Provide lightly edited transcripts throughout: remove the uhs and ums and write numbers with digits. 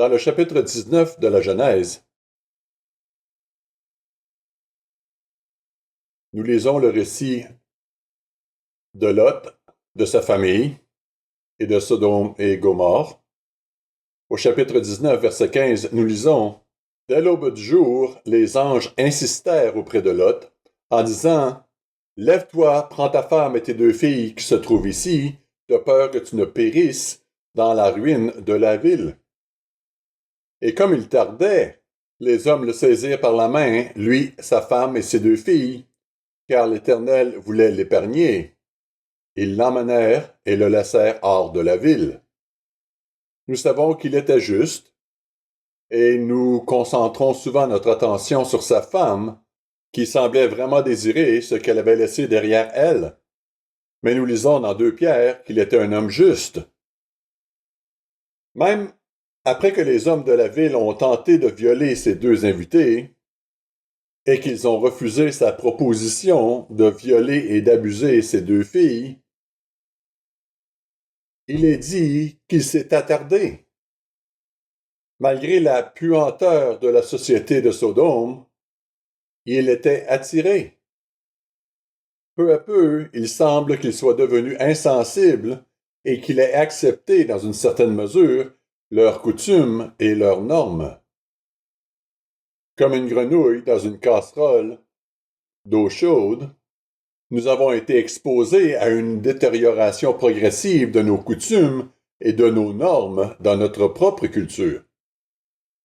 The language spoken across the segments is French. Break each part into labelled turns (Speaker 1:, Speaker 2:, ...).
Speaker 1: Dans le chapitre 19 de la Genèse, nous lisons le récit de Lot, de sa famille et de Sodome et Gomorrhe. Au chapitre 19, verset 15, nous lisons « Dès l'aube du jour, les anges insistèrent auprès de Lot en disant « Lève-toi, prends ta femme et tes 2 filles qui se trouvent ici, de peur que tu ne périsses dans la ruine de la ville. » Et comme il tardait, les hommes le saisirent par la main, lui, sa femme et ses 2 filles, car l'Éternel voulait l'épargner. Ils l'emmenèrent et le laissèrent hors de la ville. Nous savons qu'il était juste, et nous concentrons souvent notre attention sur sa femme, qui semblait vraiment désirer ce qu'elle avait laissé derrière elle. Mais nous lisons dans 2 Pierre qu'il était un homme juste. Même après que les hommes de la ville ont tenté de violer ces 2 invités, et qu'ils ont refusé sa proposition de violer et d'abuser ses 2 filles, il est dit qu'il s'est attardé. Malgré la puanteur de la société de Sodome, il était attiré. Peu à peu, il semble qu'il soit devenu insensible et qu'il ait accepté dans une certaine mesure leurs coutumes et leurs normes. Comme une grenouille dans une casserole d'eau chaude, nous avons été exposés à une détérioration progressive de nos coutumes et de nos normes dans notre propre culture.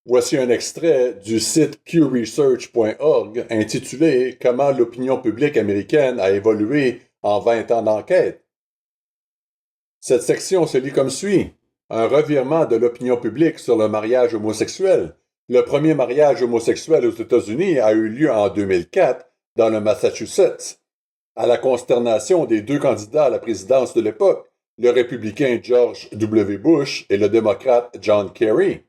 Speaker 1: Voici un extrait du site pewresearch.org intitulé « Comment l'opinion publique américaine a évolué en 20 ans d'enquête ». Cette section se lit comme suit. Un revirement de l'opinion publique sur le mariage homosexuel. Le premier mariage homosexuel aux États-Unis a eu lieu en 2004 dans le Massachusetts, à la consternation des 2 candidats à la présidence de l'époque, le républicain George W. Bush et le démocrate John Kerry.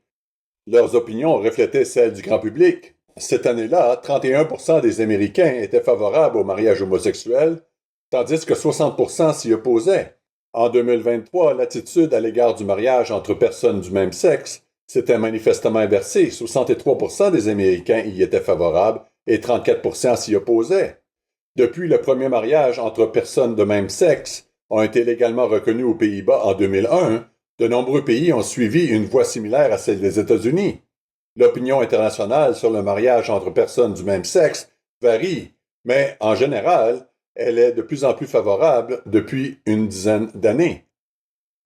Speaker 1: Leurs opinions reflétaient celles du grand public. Cette année-là, 31% des Américains étaient favorables au mariage homosexuel, tandis que 60% s'y opposaient. En 2023, l'attitude à l'égard du mariage entre personnes du même sexe s'était manifestement inversée. 63% des Américains y étaient favorables et 34% s'y opposaient. Depuis le premier mariage entre personnes de même sexe ont été légalement reconnus aux Pays-Bas en 2001, de nombreux pays ont suivi une voie similaire à celle des États-Unis. L'opinion internationale sur le mariage entre personnes du même sexe varie, mais en général, elle est de plus en plus favorable depuis une dizaine d'années.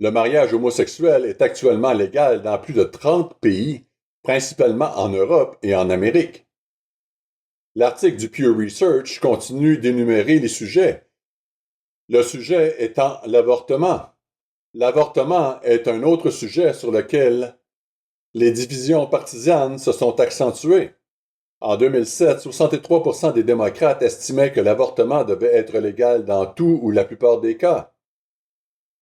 Speaker 1: Le mariage homosexuel est actuellement légal dans plus de 30 pays, principalement en Europe et en Amérique. L'article du Pew Research continue d'énumérer les sujets. Le sujet étant l'avortement. L'avortement est un autre sujet sur lequel les divisions partisanes se sont accentuées. En 2007, 63% des démocrates estimaient que l'avortement devait être légal dans tout ou la plupart des cas.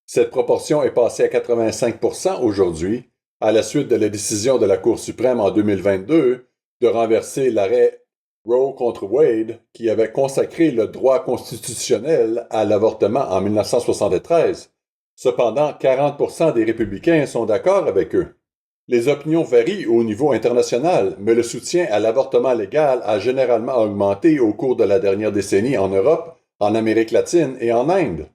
Speaker 1: Cette proportion est passée à 85% aujourd'hui, à la suite de la décision de la Cour suprême en 2022 de renverser l'arrêt Roe contre Wade qui avait consacré le droit constitutionnel à l'avortement en 1973. Cependant, 40% des républicains sont d'accord avec eux. Les opinions varient au niveau international, mais le soutien à l'avortement légal a généralement augmenté au cours de la dernière décennie en Europe, en Amérique latine et en Inde.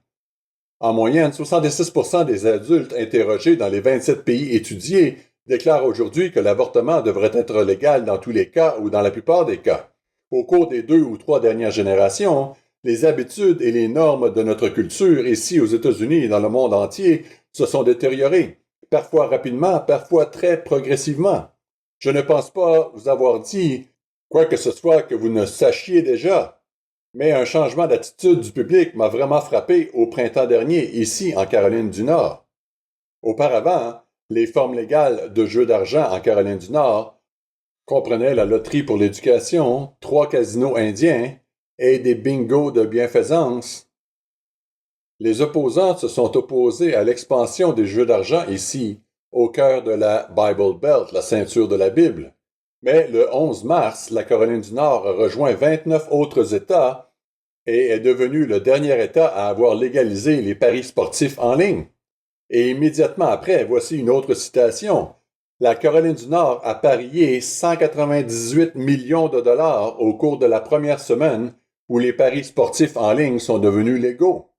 Speaker 1: En moyenne, 66% des adultes interrogés dans les 27 pays étudiés déclarent aujourd'hui que l'avortement devrait être légal dans tous les cas ou dans la plupart des cas. Au cours des 2 ou 3 dernières générations, les habitudes et les normes de notre culture ici aux États-Unis et dans le monde entier se sont détériorées, parfois rapidement, parfois très progressivement. Je ne pense pas vous avoir dit quoi que ce soit que vous ne sachiez déjà, mais un changement d'attitude du public m'a vraiment frappé au printemps dernier ici en Caroline du Nord. Auparavant, les formes légales de jeux d'argent en Caroline du Nord comprenaient la loterie pour l'éducation, 3 casinos indiens et des bingos de bienfaisance. Les opposants se sont opposés à l'expansion des jeux d'argent ici, au cœur de la Bible Belt, la ceinture de la Bible. Mais le 11 mars, la Caroline du Nord a rejoint 29 autres États et est devenue le dernier État à avoir légalisé les paris sportifs en ligne. Et immédiatement après, voici une autre citation. la Caroline du Nord a parié 198 millions de dollars au cours de la première semaine où les paris sportifs en ligne sont devenus légaux.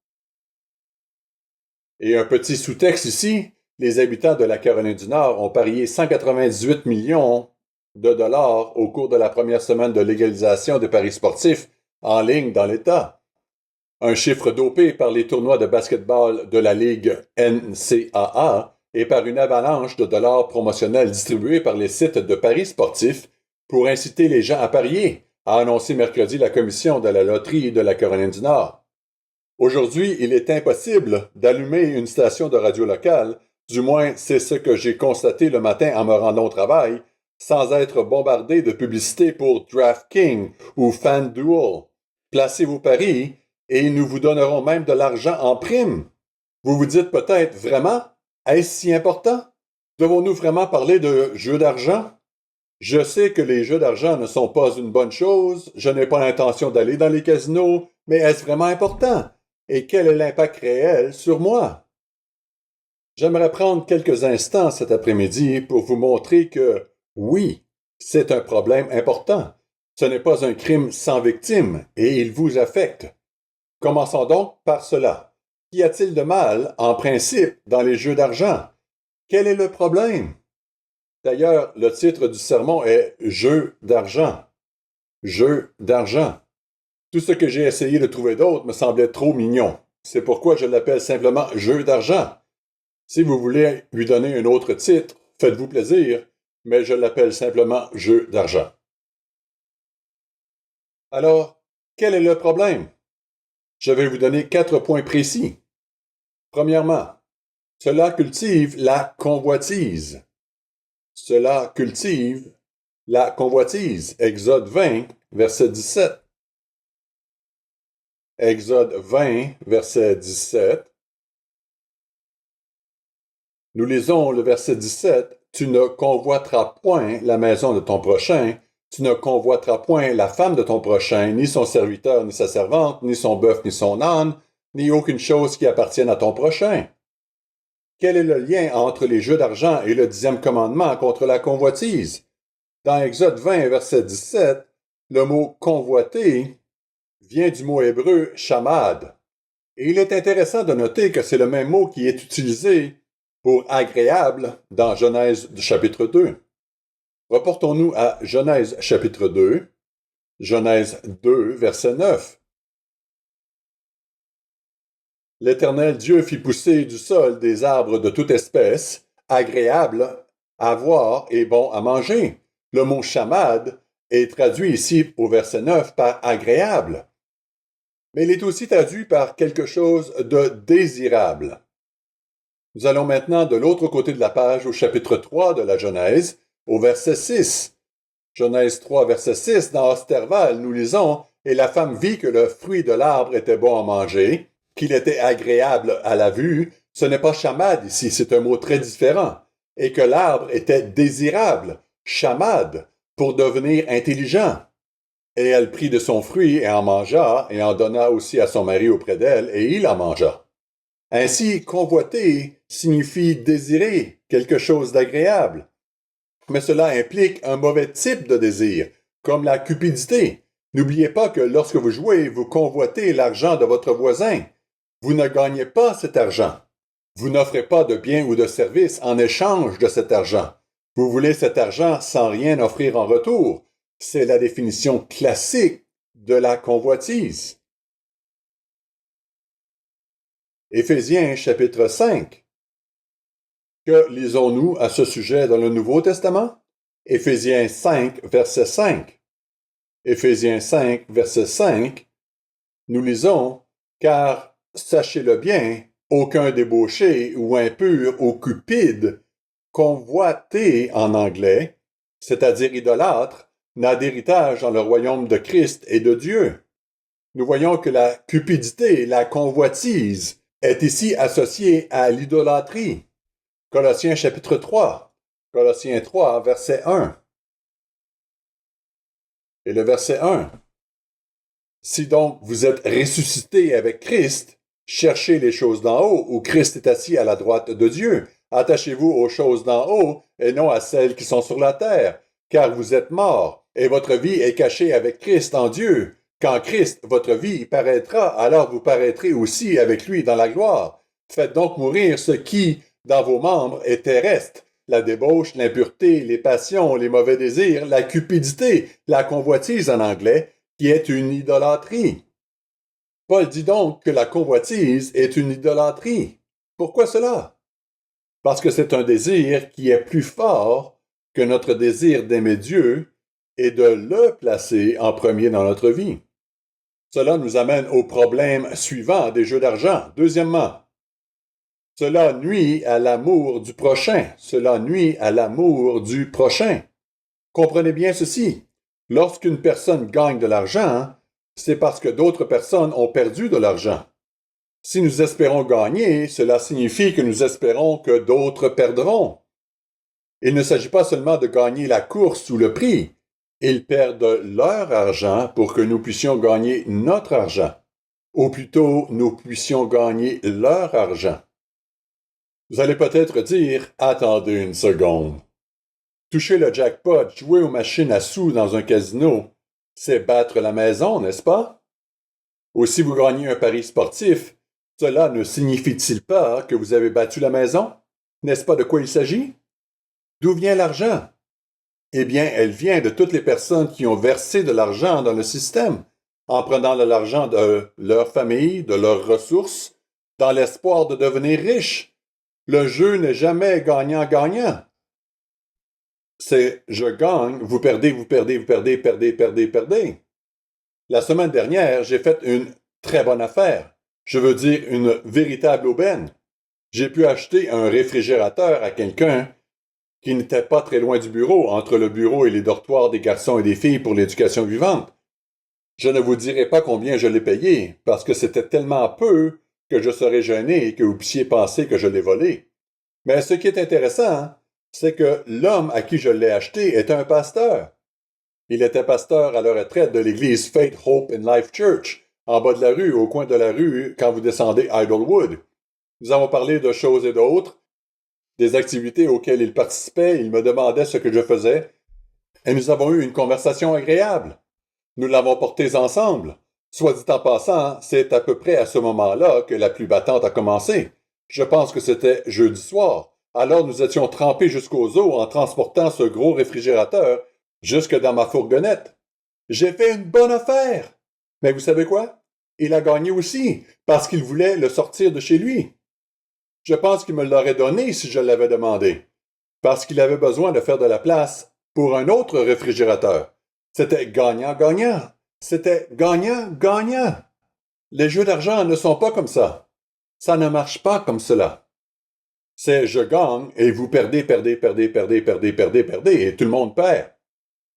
Speaker 1: Et un petit sous-texte ici, les habitants de la Caroline du Nord ont parié 198 millions de dollars au cours de la première semaine de légalisation des paris sportifs en ligne dans l'État. Un chiffre dopé par les tournois de basketball de la Ligue NCAA et par une avalanche de dollars promotionnels distribués par les sites de paris sportifs pour inciter les gens à parier, a annoncé mercredi la commission de la loterie de la Caroline du Nord. Aujourd'hui, il est impossible d'allumer une station de radio locale, du moins c'est ce que j'ai constaté le matin en me rendant au travail, sans être bombardé de publicités pour DraftKings ou FanDuel. Placez vos paris et nous vous donnerons même de l'argent en prime. Vous vous dites peut-être, vraiment? Est-ce si important? Devons-nous vraiment parler de jeux d'argent? Je sais que les jeux d'argent ne sont pas une bonne chose, je n'ai pas l'intention d'aller dans les casinos, mais est-ce vraiment important? Et quel est l'impact réel sur moi? J'aimerais prendre quelques instants cet après-midi pour vous montrer que, oui, c'est un problème important. Ce n'est pas un crime sans victime et il vous affecte. Commençons donc par cela. Qu'y a-t-il de mal, en principe, dans les jeux d'argent? Quel est le problème? D'ailleurs, le titre du sermon est « Jeux d'argent ». Jeux d'argent. Tout ce que j'ai essayé de trouver d'autre me semblait trop mignon. C'est pourquoi je l'appelle simplement « Jeux d'argent ». Si vous voulez lui donner un autre titre, faites-vous plaisir, mais je l'appelle simplement « Jeux d'argent ». Alors, quel est le problème? Je vais vous donner 4 points précis. Premièrement, cela cultive la convoitise. Cela cultive la convoitise. Exode 20, verset 17. Exode 20, verset 17. Nous lisons le verset 17. Tu ne convoiteras point la maison de ton prochain, tu ne convoiteras point la femme de ton prochain, ni son serviteur, ni sa servante, ni son bœuf, ni son âne, ni aucune chose qui appartienne à ton prochain. Quel est le lien entre les jeux d'argent et le 10e commandement contre la convoitise? Dans Exode 20, verset 17, le mot « convoiter » vient du mot hébreu « shamad ». Et il est intéressant de noter que c'est le même mot qui est utilisé pour « agréable » dans Genèse chapitre 2. Reportons-nous à Genèse chapitre 2, Genèse 2, verset 9. L'Éternel Dieu fit pousser du sol des arbres de toute espèce, agréables à voir et bons à manger. Le mot shamad est traduit ici au verset 9 par agréable. Mais il est aussi traduit par quelque chose de désirable. Nous allons maintenant de l'autre côté de la page au chapitre 3 de la Genèse, au verset 6. Genèse 3, verset 6, dans Osterval, nous lisons « Et la femme vit que le fruit de l'arbre était bon à manger, qu'il était agréable à la vue. » Ce n'est pas shamad ici, c'est un mot très différent. Et que l'arbre était désirable, shamad, pour devenir intelligent. Et elle prit de son fruit et en mangea, et en donna aussi à son mari auprès d'elle, et il en mangea. Ainsi, convoiter signifie désirer quelque chose d'agréable. Mais cela implique un mauvais type de désir, comme la cupidité. N'oubliez pas que lorsque vous jouez, vous convoitez l'argent de votre voisin. Vous ne gagnez pas cet argent. Vous n'offrez pas de biens ou de services en échange de cet argent. Vous voulez cet argent sans rien offrir en retour. C'est la définition classique de la convoitise. Éphésiens chapitre 5. Que lisons-nous à ce sujet dans le Nouveau Testament? Éphésiens 5, verset 5. Éphésiens 5, verset 5, nous lisons « Car, sachez-le bien, aucun débauché ou impur ou cupide, convoité en anglais, c'est-à-dire idolâtre, n'a d'héritage dans le royaume de Christ et de Dieu. » Nous voyons que la cupidité, la convoitise, est ici associée à l'idolâtrie. Colossiens chapitre 3. Colossiens 3, verset 1. Et le verset 1. Si donc vous êtes ressuscités avec Christ, cherchez les choses d'en haut, où Christ est assis à la droite de Dieu. Attachez-vous aux choses d'en haut et non à celles qui sont sur la terre, car vous êtes morts, et votre vie est cachée avec Christ en Dieu. Quand Christ, votre vie, paraîtra, alors vous paraîtrez aussi avec lui dans la gloire. Faites donc mourir ce qui, dans vos membres, est terrestre, la débauche, l'impureté, les passions, les mauvais désirs, la cupidité, la convoitise en anglais, qui est une idolâtrie. Paul dit donc que la convoitise est une idolâtrie. Pourquoi cela? Parce que c'est un désir qui est plus fort que notre désir d'aimer Dieu et de le placer en premier dans notre vie. Cela nous amène au problème suivant des jeux d'argent. Deuxièmement, cela nuit à l'amour du prochain. Cela nuit à l'amour du prochain. Comprenez bien ceci. Lorsqu'une personne gagne de l'argent, c'est parce que d'autres personnes ont perdu de l'argent. Si nous espérons gagner, cela signifie que nous espérons que d'autres perdront. Il ne s'agit pas seulement de gagner la course ou le prix. Ils perdent leur argent pour que nous puissions gagner notre argent. Ou plutôt, nous puissions gagner leur argent. Vous allez peut-être dire, attendez une seconde. Toucher le jackpot, jouer aux machines à sous dans un casino, c'est battre la maison, n'est-ce pas? Ou si vous gagnez un pari sportif, cela ne signifie-t-il pas que vous avez battu la maison? N'est-ce pas de quoi il s'agit? D'où vient l'argent? Eh bien, elle vient de toutes les personnes qui ont versé de l'argent dans le système, en prenant de l'argent de leur famille, de leurs ressources, dans l'espoir de devenir riches. Le jeu n'est jamais gagnant-gagnant. C'est je gagne, vous perdez, vous perdez, vous perdez, perdez, perdez, perdez. La semaine dernière, j'ai fait une très bonne affaire. Je veux dire une véritable aubaine. J'ai pu acheter un réfrigérateur à quelqu'un qui n'était pas très loin du bureau, entre le bureau et les dortoirs des garçons et des filles pour l'éducation vivante. Je ne vous dirai pas combien je l'ai payé, parce que c'était tellement peu que je serais gêné et que vous puissiez penser que je l'ai volé. Mais ce qui est intéressant, c'est que l'homme à qui je l'ai acheté est un pasteur. Il était pasteur à la retraite de l'église Faith, Hope and Life Church, en bas de la rue, au coin de la rue, quand vous descendez Idlewood. Nous avons parlé de choses et d'autres, des activités auxquelles il participait, il me demandait ce que je faisais, et nous avons eu une conversation agréable. Nous l'avons portée ensemble. Soit dit en passant, c'est à peu près à ce moment-là que la pluie battante a commencé. Je pense que c'était jeudi soir. Alors nous étions trempés jusqu'aux os en transportant ce gros réfrigérateur jusque dans ma fourgonnette. J'ai fait une bonne affaire. Mais vous savez quoi? Il a gagné aussi, parce qu'il voulait le sortir de chez lui. Je pense qu'il me l'aurait donné si je l'avais demandé, parce qu'il avait besoin de faire de la place pour un autre réfrigérateur. C'était gagnant-gagnant. C'était gagnant-gagnant. Les jeux d'argent ne sont pas comme ça. Ça ne marche pas comme cela. C'est je gagne et vous perdez, perdez, perdez, perdez, perdez, perdez, perdez, et tout le monde perd.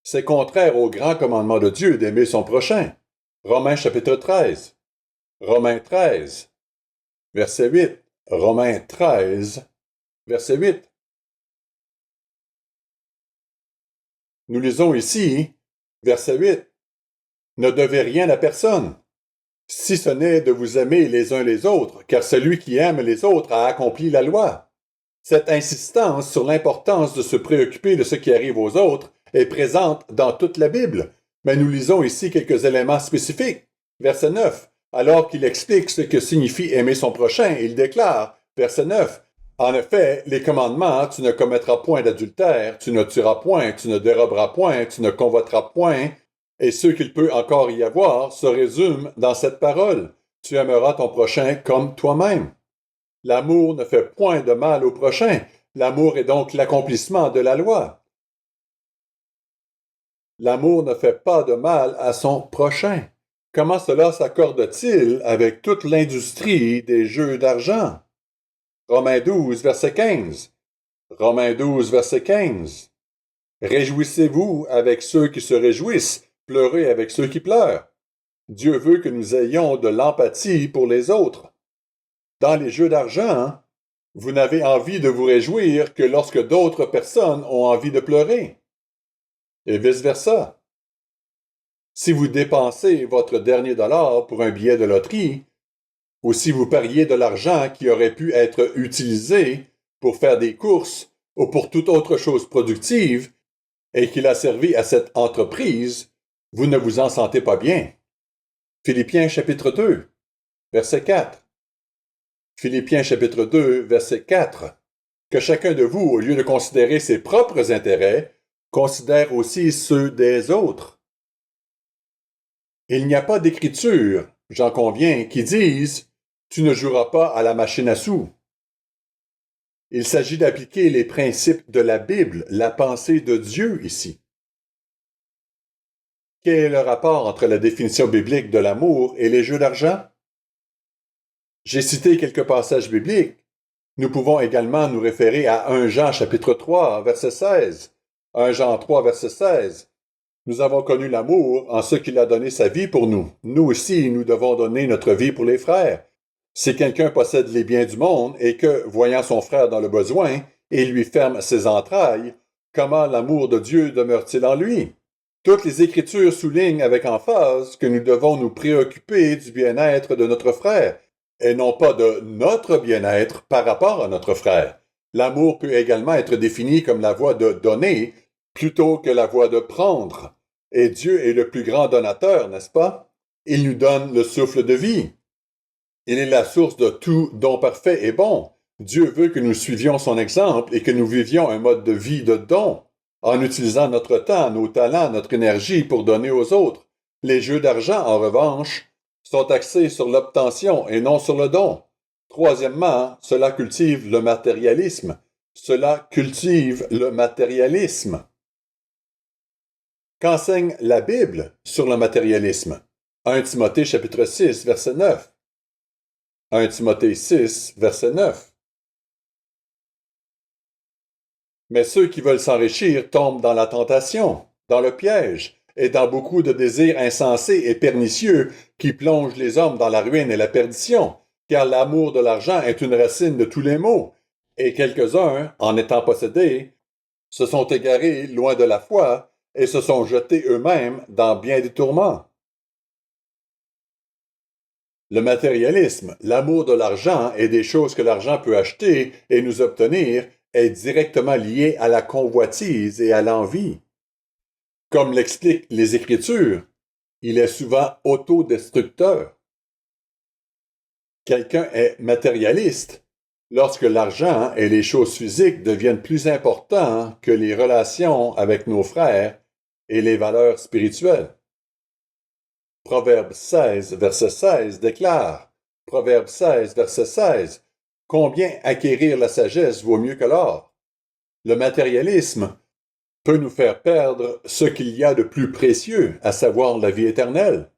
Speaker 1: C'est contraire au grand commandement de Dieu d'aimer son prochain. Romains chapitre 13. Romains 13, verset 8. Romains 13, verset 8. Nous lisons ici, verset 8. Ne devez rien à personne, si ce n'est de vous aimer les uns les autres, car celui qui aime les autres a accompli la loi. Cette insistance sur l'importance de se préoccuper de ce qui arrive aux autres est présente dans toute la Bible, mais nous lisons ici quelques éléments spécifiques. Verset 9. Alors qu'il explique ce que signifie aimer son prochain, il déclare, verset 9, en effet, les commandements, tu ne commettras point d'adultère, tu ne tueras point, tu ne déroberas point, tu ne convoiteras point, et ce qu'il peut encore y avoir se résume dans cette parole. Tu aimeras ton prochain comme toi-même. L'amour ne fait point de mal au prochain. L'amour est donc l'accomplissement de la loi. L'amour ne fait pas de mal à son prochain. Comment cela s'accorde-t-il avec toute l'industrie des jeux d'argent? Romains 12, verset 15. Romains 12, verset 15. Réjouissez-vous avec ceux qui se réjouissent, pleurez avec ceux qui pleurent. Dieu veut que nous ayons de l'empathie pour les autres. Dans les jeux d'argent, vous n'avez envie de vous réjouir que lorsque d'autres personnes ont envie de pleurer. Et vice-versa. Si vous dépensez votre dernier dollar pour un billet de loterie, ou si vous pariez de l'argent qui aurait pu être utilisé pour faire des courses ou pour toute autre chose productive et qu'il a servi à cette entreprise, vous ne vous en sentez pas bien. Philippiens chapitre 2, verset 4. Philippiens chapitre 2, verset 4. Que chacun de vous, au lieu de considérer ses propres intérêts, considère aussi ceux des autres. Il n'y a pas d'écriture, j'en conviens, qui dise « Tu ne joueras pas à la machine à sous ». Il s'agit d'appliquer les principes de la Bible, la pensée de Dieu ici. Quel est le rapport entre la définition biblique de l'amour et les jeux d'argent? J'ai cité quelques passages bibliques. Nous pouvons également nous référer à 1 Jean chapitre 3, verset 16. 1 Jean 3, verset 16. Nous avons connu l'amour en ce qu'il a donné sa vie pour nous. Nous aussi, nous devons donner notre vie pour les frères. Si quelqu'un possède les biens du monde et que, voyant son frère dans le besoin, il lui ferme ses entrailles, comment l'amour de Dieu demeure-t-il en lui? Toutes les Écritures soulignent avec emphase que nous devons nous préoccuper du bien-être de notre frère, et non pas de notre bien-être par rapport à notre frère. L'amour peut également être défini comme la voie de donner plutôt que la voie de prendre. Et Dieu est le plus grand donateur, n'est-ce pas? Il nous donne le souffle de vie. Il est la source de tout don parfait et bon. Dieu veut que nous suivions son exemple et que nous vivions un mode de vie de don, en utilisant notre temps, nos talents, notre énergie pour donner aux autres. Les jeux d'argent, en revanche, sont axés sur l'obtention et non sur le don. Troisièmement, cela cultive le matérialisme. Cela cultive le matérialisme. Qu'enseigne la Bible sur le matérialisme? 1 Timothée chapitre 6, verset 9. 1 Timothée 6, verset 9. Mais ceux qui veulent s'enrichir tombent dans la tentation, dans le piège, et dans beaucoup de désirs insensés et pernicieux qui plongent les hommes dans la ruine et la perdition, car l'amour de l'argent est une racine de tous les maux, et quelques-uns, en étant possédés, se sont égarés loin de la foi et se sont jetés eux-mêmes dans bien des tourments. Le matérialisme, l'amour de l'argent et des choses que l'argent peut acheter et nous obtenir est directement lié à la convoitise et à l'envie. Comme l'expliquent les Écritures, il est souvent autodestructeur. Quelqu'un est matérialiste lorsque l'argent et les choses physiques deviennent plus importants que les relations avec nos frères et les valeurs spirituelles. Proverbe 16, verset 16 déclare, Proverbe 16, verset 16, combien acquérir la sagesse vaut mieux que l'or? Le matérialisme peut nous faire perdre ce qu'il y a de plus précieux, à savoir la vie éternelle.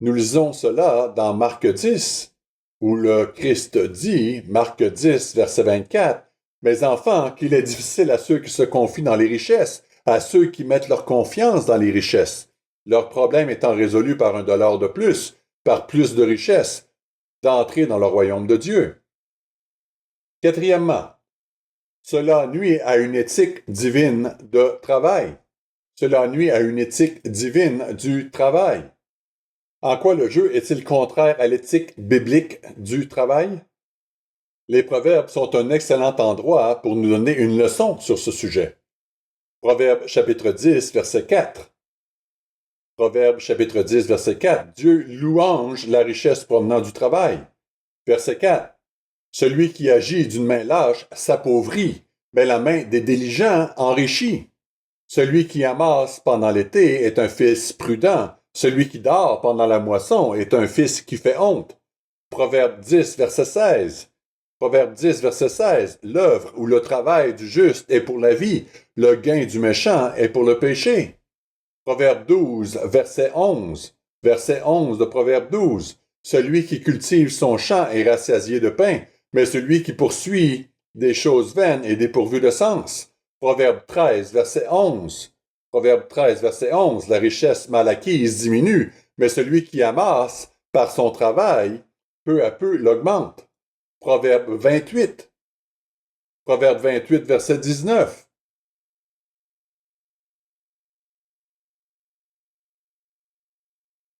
Speaker 1: Nous lisons cela dans Marc 10, où le Christ dit, Marc 10, verset 24, « Mes enfants, qu'il est difficile à ceux qui se confient dans les richesses, à ceux qui mettent leur confiance dans les richesses. Leur problème étant résolu par $1 de plus, par plus de richesse, d'entrer dans le royaume de Dieu. » Quatrièmement, cela nuit à une éthique divine de travail. Cela nuit à une éthique divine du travail. En quoi le jeu est-il contraire à l'éthique biblique du travail? Les proverbes sont un excellent endroit pour nous donner une leçon sur ce sujet. Proverbe chapitre 10, verset 4. Proverbe chapitre 10, verset 4. Dieu louange la richesse provenant du travail. Verset 4. Celui qui agit d'une main lâche s'appauvrit, mais la main des diligents enrichit. Celui qui amasse pendant l'été est un fils prudent. Celui qui dort pendant la moisson est un fils qui fait honte. Proverbe 10, verset 16. Proverbe 10, verset 16. L'œuvre ou le travail du juste est pour la vie, le gain du méchant est pour le péché. Proverbe 12, verset 11. Verset 11 de Proverbe 12. Celui qui cultive son champ est rassasié de pain, mais celui qui poursuit des choses vaines est dépourvu de sens. Proverbe 13, verset 11. Proverbe 13, verset 11. La richesse mal acquise diminue, mais celui qui amasse par son travail, peu à peu l'augmente. Proverbe 28. Proverbe 28, verset 19.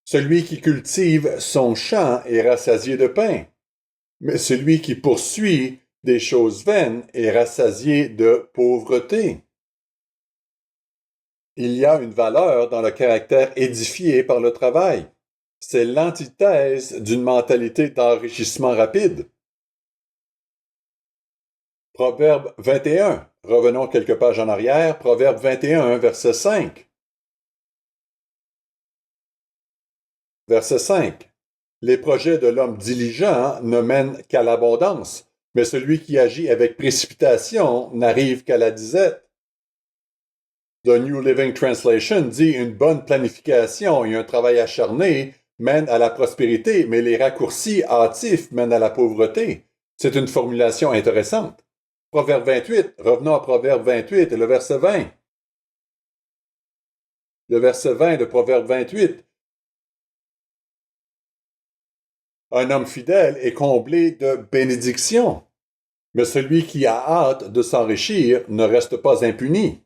Speaker 1: Celui qui cultive son champ est rassasié de pain, mais celui qui poursuit des choses vaines et rassasié de pauvreté. Il y a une valeur dans le caractère édifié par le travail. C'est l'antithèse d'une mentalité d'enrichissement rapide. Proverbe 21. Revenons quelques pages en arrière. Proverbe 21, verset 5. Verset 5. Les projets de l'homme diligent ne mènent qu'à l'abondance, mais celui qui agit avec précipitation n'arrive qu'à la disette. The New Living Translation dit une bonne planification et un travail acharné mènent à la prospérité, mais les raccourcis hâtifs mènent à la pauvreté. C'est une formulation intéressante. Proverbe 28, revenons à Proverbe 28 et le verset 20. Le verset 20 de Proverbe 28. Un homme fidèle est comblé de bénédictions, mais celui qui a hâte de s'enrichir ne reste pas impuni.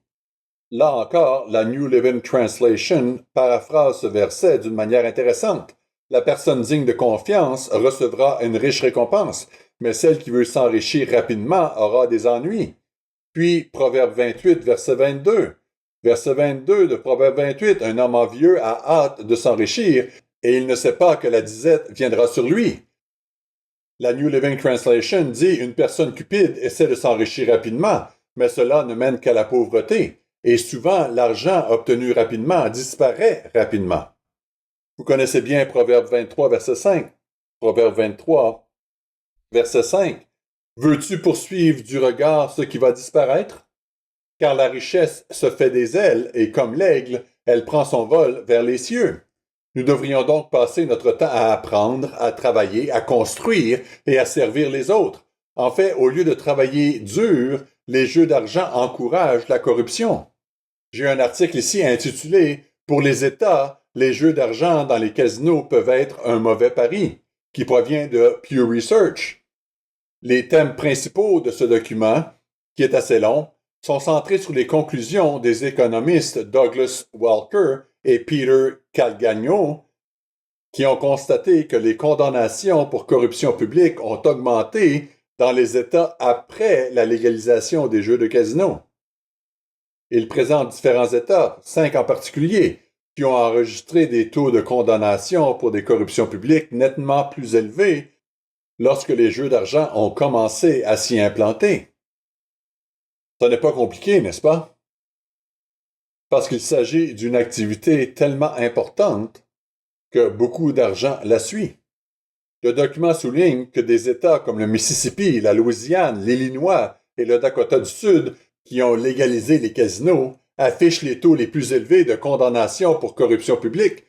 Speaker 1: Là encore, la New Living Translation paraphrase ce verset d'une manière intéressante. La personne digne de confiance recevra une riche récompense, mais celle qui veut s'enrichir rapidement aura des ennuis. Puis, Proverbe 28, verset 22. Verset 22 de Proverbe 28, un homme envieux a hâte de s'enrichir, et il ne sait pas que la disette viendra sur lui. La New Living Translation dit une personne cupide essaie de s'enrichir rapidement, mais cela ne mène qu'à la pauvreté, et souvent l'argent obtenu rapidement disparaît rapidement. Vous connaissez bien Proverbe 23, verset 5. Proverbe 23, verset 5. Veux-tu poursuivre du regard ce qui va disparaître? Car la richesse se fait des ailes, et comme l'aigle, elle prend son vol vers les cieux. Nous devrions donc passer notre temps à apprendre, à travailler, à construire et à servir les autres. En fait, au lieu de travailler dur, les jeux d'argent encouragent la corruption. J'ai un article ici intitulé « Pour les États, les jeux d'argent dans les casinos peuvent être un mauvais pari » qui provient de Pew Research. Les thèmes principaux de ce document, qui est assez long, sont centrés sur les conclusions des économistes Douglas Walker et Peter Calgagno, qui ont constaté que les condamnations pour corruption publique ont augmenté dans les États après la légalisation des jeux de casino. Ils présentent différents États, 5 en particulier, qui ont enregistré des taux de condamnation pour des corruptions publiques nettement plus élevés lorsque les jeux d'argent ont commencé à s'y implanter. Ce n'est pas compliqué, n'est-ce pas? Parce qu'il s'agit d'une activité tellement importante que beaucoup d'argent la suit. Le document souligne que des États comme le Mississippi, la Louisiane, l'Illinois et le Dakota du Sud, qui ont légalisé les casinos, affichent les taux les plus élevés de condamnation pour corruption publique,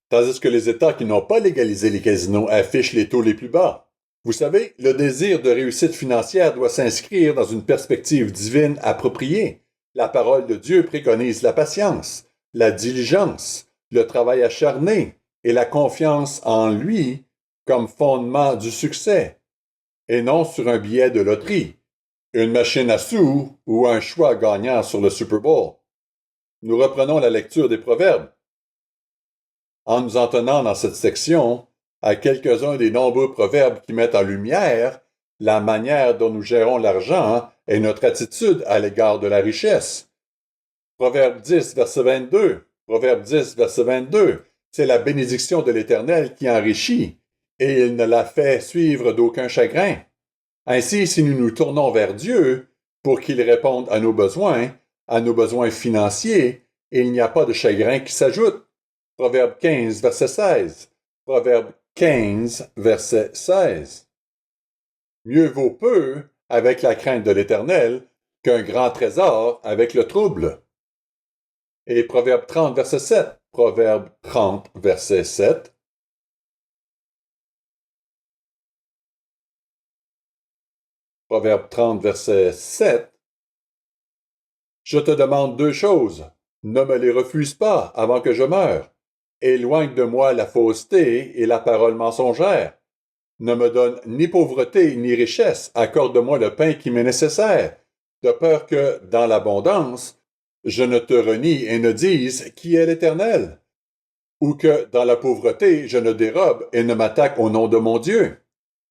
Speaker 1: tandis que les États qui n'ont pas légalisé les casinos affichent les taux les plus bas. Vous savez, le désir de réussite financière doit s'inscrire dans une perspective divine appropriée. La parole de Dieu préconise la patience, la diligence, le travail acharné et la confiance en lui comme fondement du succès, et non sur un billet de loterie, une machine à sous ou un choix gagnant sur le Super Bowl. Nous reprenons la lecture des Proverbes. En nous en tenant dans cette section à quelques-uns des nombreux proverbes qui mettent en lumière la manière dont nous gérons l'argent et notre attitude à l'égard de la richesse. Proverbe 10, verset 22. Proverbe 10, verset 22. C'est la bénédiction de l'Éternel qui enrichit, et il ne la fait suivre d'aucun chagrin. Ainsi, si nous nous tournons vers Dieu pour qu'il réponde à nos besoins financiers, il n'y a pas de chagrin qui s'ajoute. Proverbe 15, verset 16. Proverbe 15, verset 16. Mieux vaut peu avec la crainte de l'Éternel qu'un grand trésor avec le trouble. Et Proverbe 30, verset 7. Proverbe 30, verset 7. Proverbe 30, verset 7. Je te demande 2 choses. Ne me les refuse pas avant que je meure. Éloigne de moi la fausseté et la parole mensongère. Ne me donne ni pauvreté ni richesse, accorde-moi le pain qui m'est nécessaire, de peur que, dans l'abondance, je ne te renie et ne dise qui est l'Éternel, ou que, dans la pauvreté, je ne dérobe et ne m'attaque au nom de mon Dieu.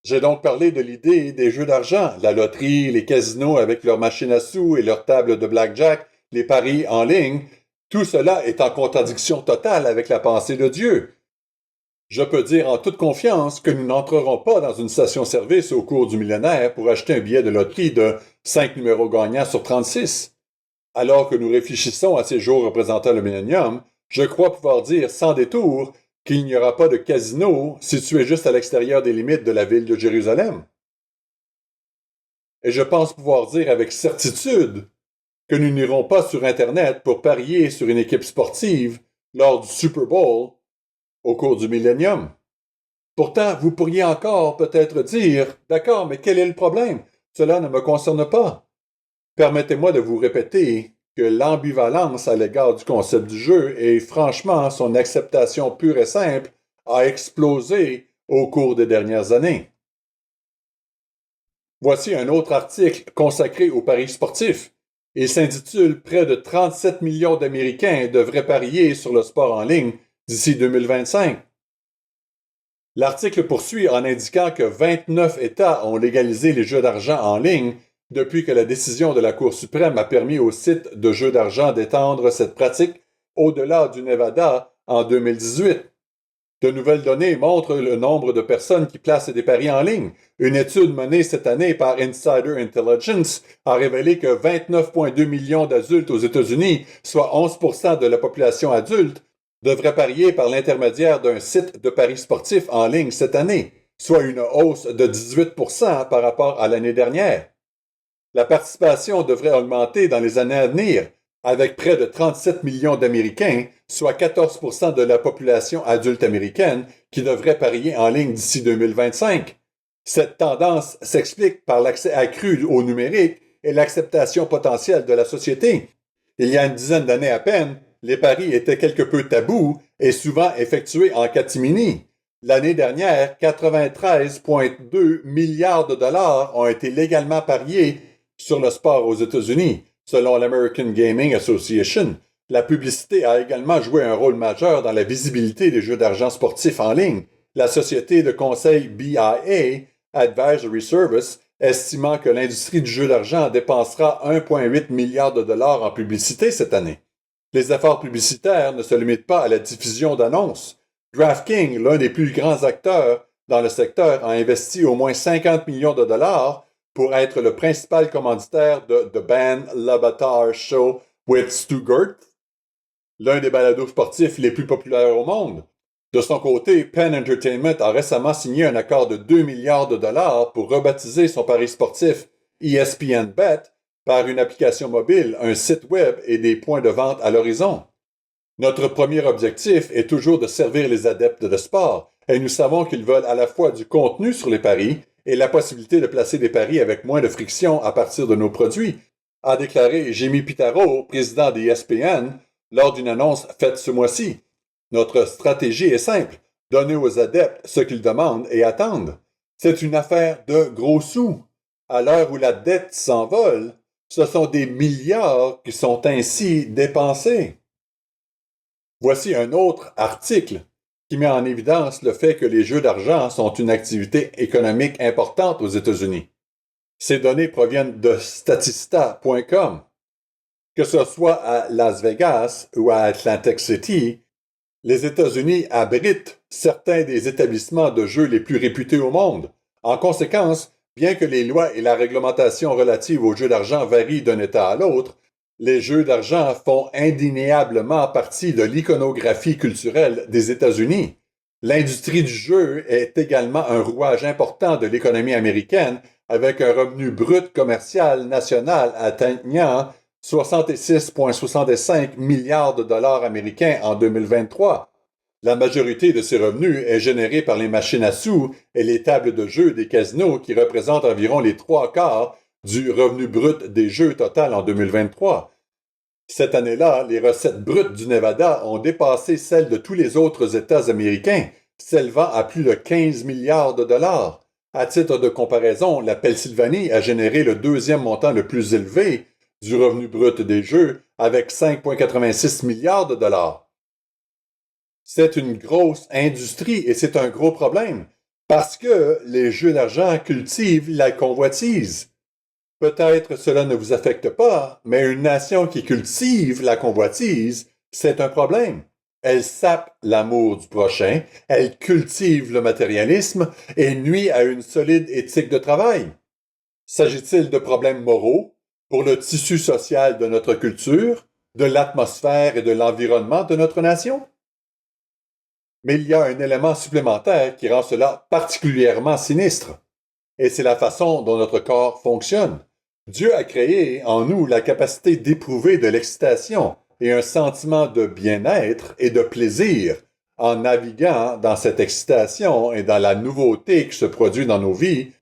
Speaker 1: J'ai donc parlé de l'idée des jeux d'argent, la loterie, les casinos avec leurs machines à sous et leurs tables de blackjack, les paris en ligne. Tout cela est en contradiction totale avec la pensée de Dieu. Je peux dire en toute confiance que nous n'entrerons pas dans une station-service au cours du millénaire pour acheter un billet de loterie de 5 numéros gagnants sur 36. Alors que nous réfléchissons à ces jours représentant le millénium, je crois pouvoir dire sans détour qu'il n'y aura pas de casino situé juste à l'extérieur des limites de la ville de Jérusalem. Et je pense pouvoir dire avec certitude que nous n'irons pas sur Internet pour parier sur une équipe sportive lors du Super Bowl au cours du millénium. Pourtant, vous pourriez encore peut-être dire, d'accord, mais quel est le problème? Cela ne me concerne pas. Permettez-moi de vous répéter que l'ambivalence à l'égard du concept du jeu et franchement son acceptation pure et simple a explosé au cours des dernières années. Voici un autre article consacré aux paris sportifs. Il s'intitule « Près de 37 millions d'Américains devraient parier sur le sport en ligne d'ici 2025 ». L'article poursuit en indiquant que 29 États ont légalisé les jeux d'argent en ligne depuis que la décision de la Cour suprême a permis aux sites de jeux d'argent d'étendre cette pratique au-delà du Nevada en 2018. De nouvelles données montrent le nombre de personnes qui placent des paris en ligne. Une étude menée cette année par Insider Intelligence a révélé que 29,2 millions d'adultes aux États-Unis, soit 11% de la population adulte, devraient parier par l'intermédiaire d'un site de paris sportifs en ligne cette année, soit une hausse de 18% par rapport à l'année dernière. La participation devrait augmenter dans les années à venir, avec près de 37 millions d'Américains, soit 14% de la population adulte américaine, qui devraient parier en ligne d'ici 2025. Cette tendance s'explique par l'accès accru au numérique et l'acceptation potentielle de la société. Il y a une dizaine d'années à peine, les paris étaient quelque peu tabous et souvent effectués en catimini. L'année dernière, 93,2 milliards de dollars ont été légalement pariés sur le sport aux États-Unis, selon l'American Gaming Association. La publicité a également joué un rôle majeur dans la visibilité des jeux d'argent sportifs en ligne. La société de conseil BIA, Advisory Service, estimant que l'industrie du jeu d'argent dépensera 1,8 milliard de dollars en publicité cette année. Les efforts publicitaires ne se limitent pas à la diffusion d'annonces. DraftKings, l'un des plus grands acteurs dans le secteur, a investi au moins 50 millions de dollars pour être le principal commanditaire de The Ben L'Avatar Show with Stu Gert, l'un des balados sportifs les plus populaires au monde. De son côté, Penn Entertainment a récemment signé un accord de 2 milliards de dollars pour rebaptiser son pari sportif ESPN Bet par une application mobile, un site web et des points de vente à l'horizon. Notre premier objectif est toujours de servir les adeptes de sport, et nous savons qu'ils veulent à la fois du contenu sur les paris et la possibilité de placer des paris avec moins de friction à partir de nos produits, a déclaré Jimmy Pitaro, président d'ESPN, lors d'une annonce faite ce mois-ci. Notre stratégie est simple, donner aux adeptes ce qu'ils demandent et attendent. C'est une affaire de gros sous. À l'heure où la dette s'envole, ce sont des milliards qui sont ainsi dépensés. Voici un autre article qui met en évidence le fait que les jeux d'argent sont une activité économique importante aux États-Unis. Ces données proviennent de Statista.com. Que ce soit à Las Vegas ou à Atlantic City, les États-Unis abritent certains des établissements de jeux les plus réputés au monde. En conséquence, bien que les lois et la réglementation relative aux jeux d'argent varient d'un État à l'autre, les jeux d'argent font indéniablement partie de l'iconographie culturelle des États-Unis. L'industrie du jeu est également un rouage important de l'économie américaine, avec un revenu brut commercial national atteignant 66,65 milliards de dollars américains en 2023. La majorité de ces revenus est générée par les machines à sous et les tables de jeu des casinos qui représentent environ les 3/4 du revenu brut des jeux total en 2023. Cette année-là, les recettes brutes du Nevada ont dépassé celles de tous les autres États américains, s'élevant à plus de 15 milliards de dollars. À titre de comparaison, la Pennsylvanie a généré le deuxième montant le plus élevé du revenu brut des jeux, avec 5,86 milliards de dollars. C'est une grosse industrie et c'est un gros problème. Parce que les jeux d'argent cultivent la convoitise. Peut-être cela ne vous affecte pas, mais une nation qui cultive la convoitise, c'est un problème. Elle sape l'amour du prochain, elle cultive le matérialisme et nuit à une solide éthique de travail. S'agit-il de problèmes moraux pour le tissu social de notre culture, de l'atmosphère et de l'environnement de notre nation? Mais il y a un élément supplémentaire qui rend cela particulièrement sinistre, et c'est la façon dont notre corps fonctionne. Dieu a créé en nous la capacité d'éprouver de l'excitation et un sentiment de bien-être et de plaisir en naviguant dans cette excitation et dans la nouveauté qui se produit dans nos vies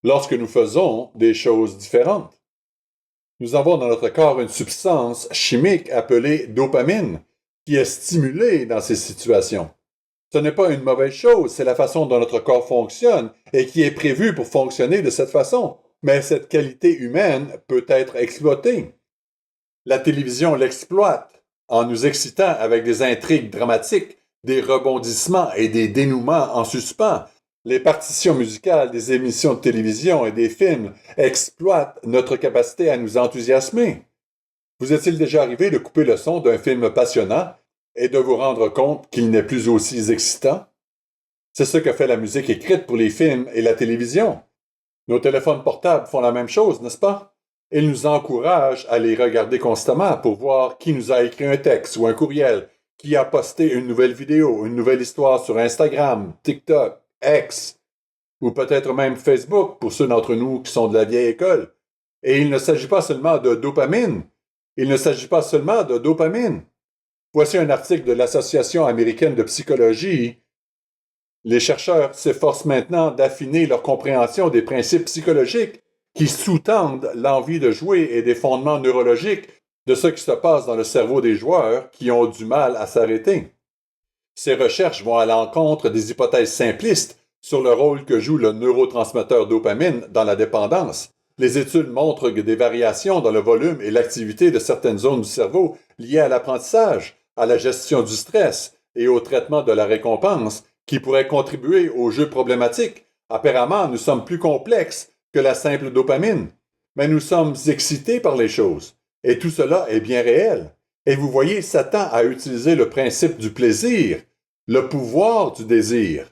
Speaker 1: lorsque nous faisons des choses différentes. Nous avons dans notre corps une substance chimique appelée dopamine qui est stimulée dans ces situations. Ce n'est pas une mauvaise chose, c'est la façon dont notre corps fonctionne et qui est prévu pour fonctionner de cette façon. Mais cette qualité humaine peut être exploitée. La télévision l'exploite en nous excitant avec des intrigues dramatiques, des rebondissements et des dénouements en suspens. Les partitions musicales des émissions de télévision et des films exploitent notre capacité à nous enthousiasmer. Vous est-il déjà arrivé de couper le son d'un film passionnant et de vous rendre compte qu'il n'est plus aussi excitant? C'est ce que fait la musique écrite pour les films et la télévision. Nos téléphones portables font la même chose, n'est-ce pas? Ils nous encouragent à les regarder constamment pour voir qui nous a écrit un texte ou un courriel, qui a posté une nouvelle vidéo, une nouvelle histoire sur Instagram, TikTok, X, ou peut-être même Facebook pour ceux d'entre nous qui sont de la vieille école. Et il ne s'agit pas seulement de dopamine. Voici un article de l'Association américaine de psychologie. Les chercheurs s'efforcent maintenant d'affiner leur compréhension des principes psychologiques qui sous-tendent l'envie de jouer et des fondements neurologiques de ce qui se passe dans le cerveau des joueurs qui ont du mal à s'arrêter. Ces recherches vont à l'encontre des hypothèses simplistes sur le rôle que joue le neurotransmetteur dopamine dans la dépendance. Les études montrent des variations dans le volume et l'activité de certaines zones du cerveau liées à l'apprentissage, à la gestion du stress et au traitement de la récompense qui pourraient contribuer aux jeux problématiques. Apparemment, nous sommes plus complexes que la simple dopamine, mais nous sommes excités par les choses. Et tout cela est bien réel. Et vous voyez, Satan a utilisé le principe du plaisir, le pouvoir du désir.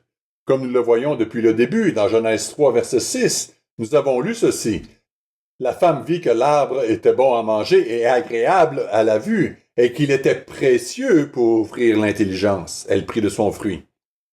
Speaker 1: Comme nous le voyons depuis le début, dans Genèse 3, verset 6, nous avons lu ceci. La femme vit que l'arbre était bon à manger et agréable à la vue, et qu'il était précieux pour ouvrir l'intelligence. Elle prit de son fruit.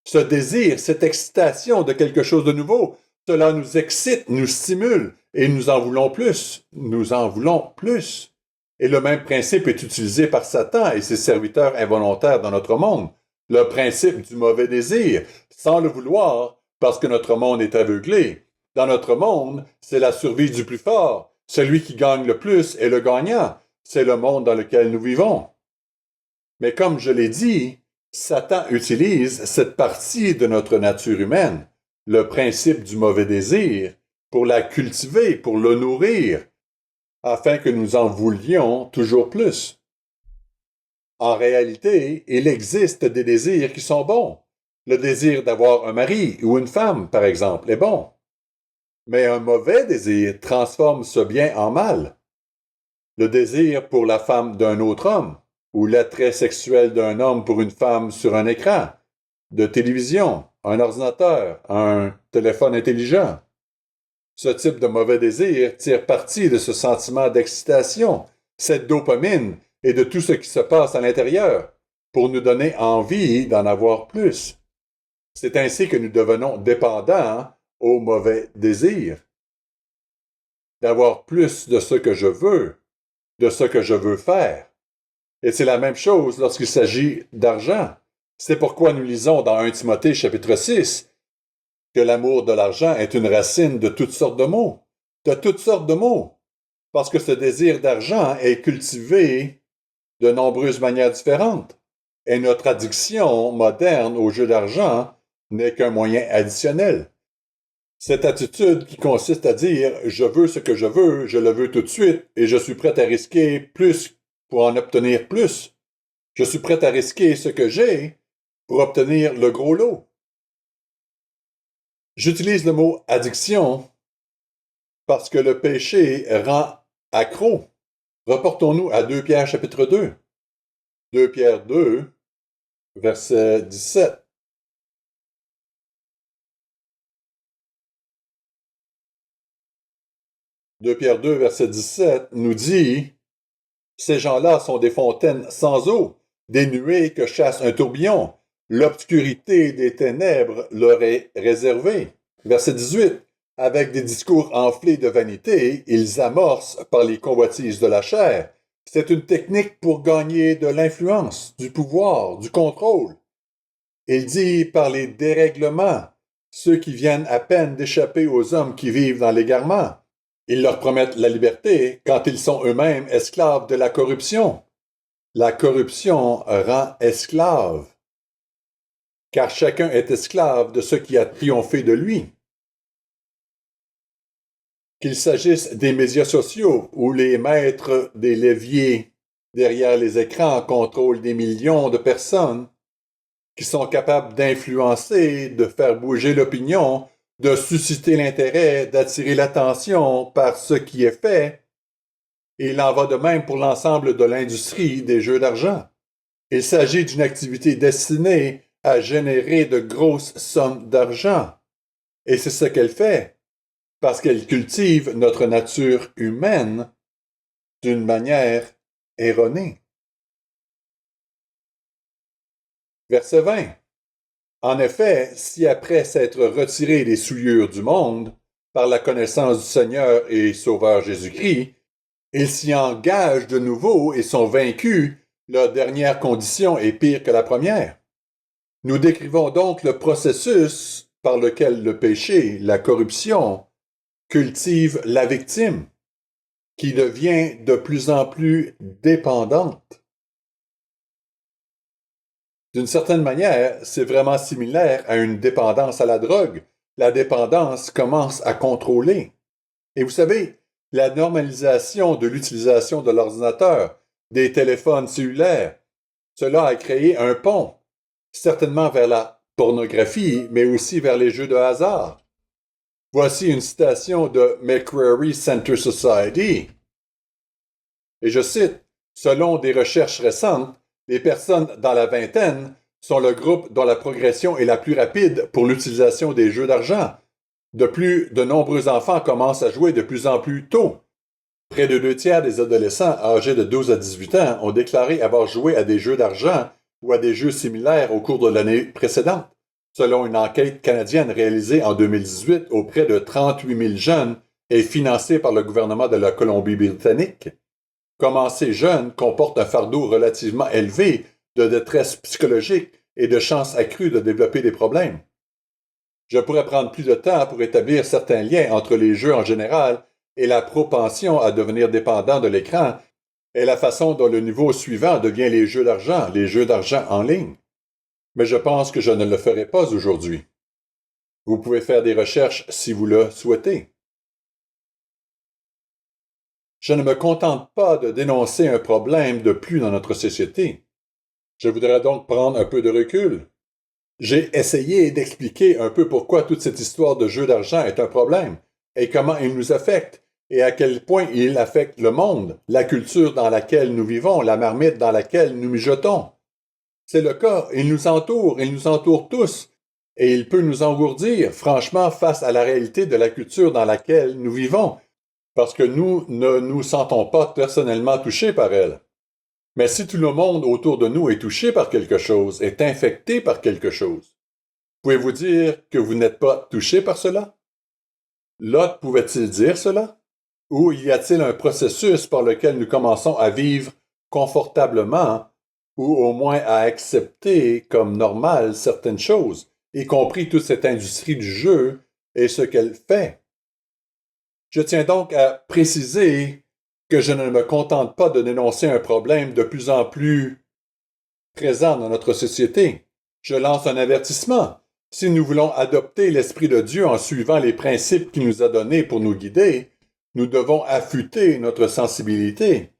Speaker 1: Ce désir, cette excitation de quelque chose de nouveau, cela nous excite, nous stimule, et nous en voulons plus. Nous en voulons plus. Et le même principe est utilisé par Satan et ses serviteurs involontaires dans notre monde. Le principe du mauvais désir, sans le vouloir, parce que notre monde est aveuglé. Dans notre monde, c'est la survie du plus fort. Celui qui gagne le plus est le gagnant. C'est le monde dans lequel nous vivons. Mais comme je l'ai dit, Satan utilise cette partie de notre nature humaine, le principe du mauvais désir, pour la cultiver, pour le nourrir, afin que nous en voulions toujours plus. En réalité, il existe des désirs qui sont bons. Le désir d'avoir un mari ou une femme, par exemple, est bon. Mais un mauvais désir transforme ce bien en mal. Le désir pour la femme d'un autre homme, ou l'attrait sexuel d'un homme pour une femme sur un écran, de télévision, un ordinateur, un téléphone intelligent. Ce type de mauvais désir tire parti de ce sentiment d'excitation, cette dopamine et de tout ce qui se passe à l'intérieur, pour nous donner envie d'en avoir plus. C'est ainsi que nous devenons dépendants au mauvais désir. D'avoir plus de ce que je veux, de ce que je veux faire. Et c'est la même chose lorsqu'il s'agit d'argent. C'est pourquoi nous lisons dans 1 Timothée chapitre 6 que l'amour de l'argent est une racine de toutes sortes de maux. De toutes sortes de maux. Parce que ce désir d'argent est cultivé de nombreuses manières différentes. Et notre addiction moderne au jeu d'argent n'est qu'un moyen additionnel. Cette attitude qui consiste à dire « je veux ce que je le veux tout de suite et je suis prêt à risquer plus pour en obtenir plus. Je suis prêt à risquer ce que j'ai pour obtenir le gros lot. » J'utilise le mot addiction parce que le péché rend accro. Reportons-nous à 2 Pierre chapitre 2. 2 Pierre 2, verset 17. Pierre 2, verset 17 nous dit « Ces gens-là sont des fontaines sans eau, des nuées que chasse un tourbillon. L'obscurité des ténèbres leur est réservée. » Verset 18. Avec des discours enflés de vanité, ils amorcent par les convoitises de la chair. C'est une technique pour gagner de l'influence, du pouvoir, du contrôle. Il dit par les dérèglements, ceux qui viennent à peine d'échapper aux hommes qui vivent dans l'égarement. Ils leur promettent la liberté quand ils sont eux-mêmes esclaves de la corruption. La corruption rend esclave, car chacun est esclave de ce qui a triomphé de lui. Qu'il s'agisse des médias sociaux où les maîtres des leviers derrière les écrans contrôlent des millions de personnes qui sont capables d'influencer, de faire bouger l'opinion, de susciter l'intérêt, d'attirer l'attention par ce qui est fait. Et il en va de même pour l'ensemble de l'industrie des jeux d'argent. Il s'agit d'une activité destinée à générer de grosses sommes d'argent. Et c'est ce qu'elle fait, parce qu'elle cultive notre nature humaine d'une manière erronée. Verset 20. En effet, si après s'être retirés des souillures du monde, par la connaissance du Seigneur et Sauveur Jésus-Christ, ils s'y engagent de nouveau et sont vaincus, leur dernière condition est pire que la première. Nous décrivons donc le processus par lequel le péché, la corruption, cultive la victime, qui devient de plus en plus dépendante. D'une certaine manière, c'est vraiment similaire à une dépendance à la drogue. La dépendance commence à contrôler. Et vous savez, la normalisation de l'utilisation de l'ordinateur, des téléphones cellulaires, cela a créé un pont, certainement vers la pornographie, mais aussi vers les jeux de hasard. Voici une citation de McCreary Center Society. Et je cite, « Selon des recherches récentes, les personnes dans la vingtaine sont le groupe dont la progression est la plus rapide pour l'utilisation des jeux d'argent. De plus, de nombreux enfants commencent à jouer de plus en plus tôt. Près de 2 tiers des adolescents âgés de 12 à 18 ans ont déclaré avoir joué à des jeux d'argent ou à des jeux similaires au cours de l'année précédente, selon une enquête canadienne réalisée en 2018 auprès de 38 000 jeunes et financée par le gouvernement de la Colombie-Britannique. Commencer jeune comporte un fardeau relativement élevé de détresse psychologique et de chances accrues de développer des problèmes. Je pourrais prendre plus de temps pour établir certains liens entre les jeux en général et la propension à devenir dépendant de l'écran et la façon dont le niveau suivant devient les jeux d'argent en ligne. Mais je pense que je ne le ferai pas aujourd'hui. Vous pouvez faire des recherches si vous le souhaitez. Je ne me contente pas de dénoncer un problème de plus dans notre société. Je voudrais donc prendre un peu de recul. J'ai essayé d'expliquer un peu pourquoi toute cette histoire de jeu d'argent est un problème et comment il nous affecte et à quel point il affecte le monde, la culture dans laquelle nous vivons, la marmite dans laquelle nous mijotons. C'est le cas, il nous entoure tous, et il peut nous engourdir, franchement, face à la réalité de la culture dans laquelle nous vivons, parce que nous ne nous sentons pas personnellement touchés par elle. Mais si tout le monde autour de nous est touché par quelque chose, est infecté par quelque chose, pouvez-vous dire que vous n'êtes pas touché par cela? Lot pouvait-il dire cela? Ou y a-t-il un processus par lequel nous commençons à vivre confortablement ou au moins à accepter comme normal certaines choses, y compris toute cette industrie du jeu et ce qu'elle fait? Je tiens donc à préciser que je ne me contente pas de dénoncer un problème de plus en plus présent dans notre société. Je lance un avertissement. Si nous voulons adopter l'Esprit de Dieu en suivant les principes qu'il nous a donnés pour nous guider, nous devons affûter notre sensibilité.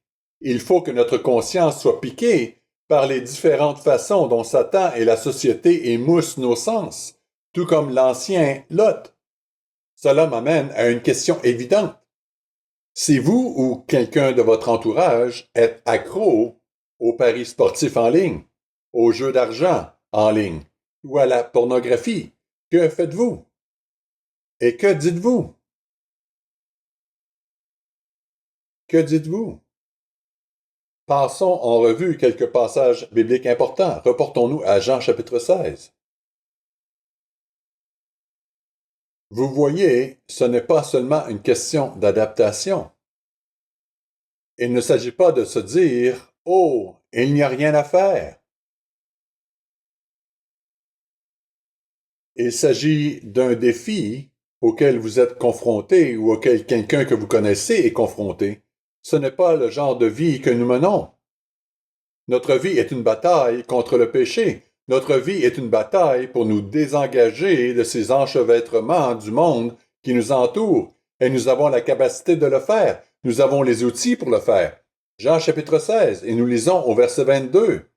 Speaker 1: Il faut que notre conscience soit piquée par les différentes façons dont Satan et la société émoussent nos sens, tout comme l'ancien Lot. Cela m'amène à une question évidente. Si vous ou quelqu'un de votre entourage est accro aux paris sportifs en ligne, aux jeux d'argent en ligne ou à la pornographie, que faites-vous? Et que dites-vous? Que dites-vous? Passons en revue quelques passages bibliques importants. Reportons-nous à Jean chapitre 16. Vous voyez, ce n'est pas seulement une question d'adaptation. Il ne s'agit pas de se dire « Oh, il n'y a rien à faire ». Il s'agit d'un défi auquel vous êtes confronté ou auquel quelqu'un que vous connaissez est confronté. Ce n'est pas le genre de vie que nous menons. Notre vie est une bataille contre le péché. Notre vie est une bataille pour nous désengager de ces enchevêtrements du monde qui nous entoure. Et nous avons la capacité de le faire. Nous avons les outils pour le faire. Jean chapitre 16, et nous lisons au verset 22.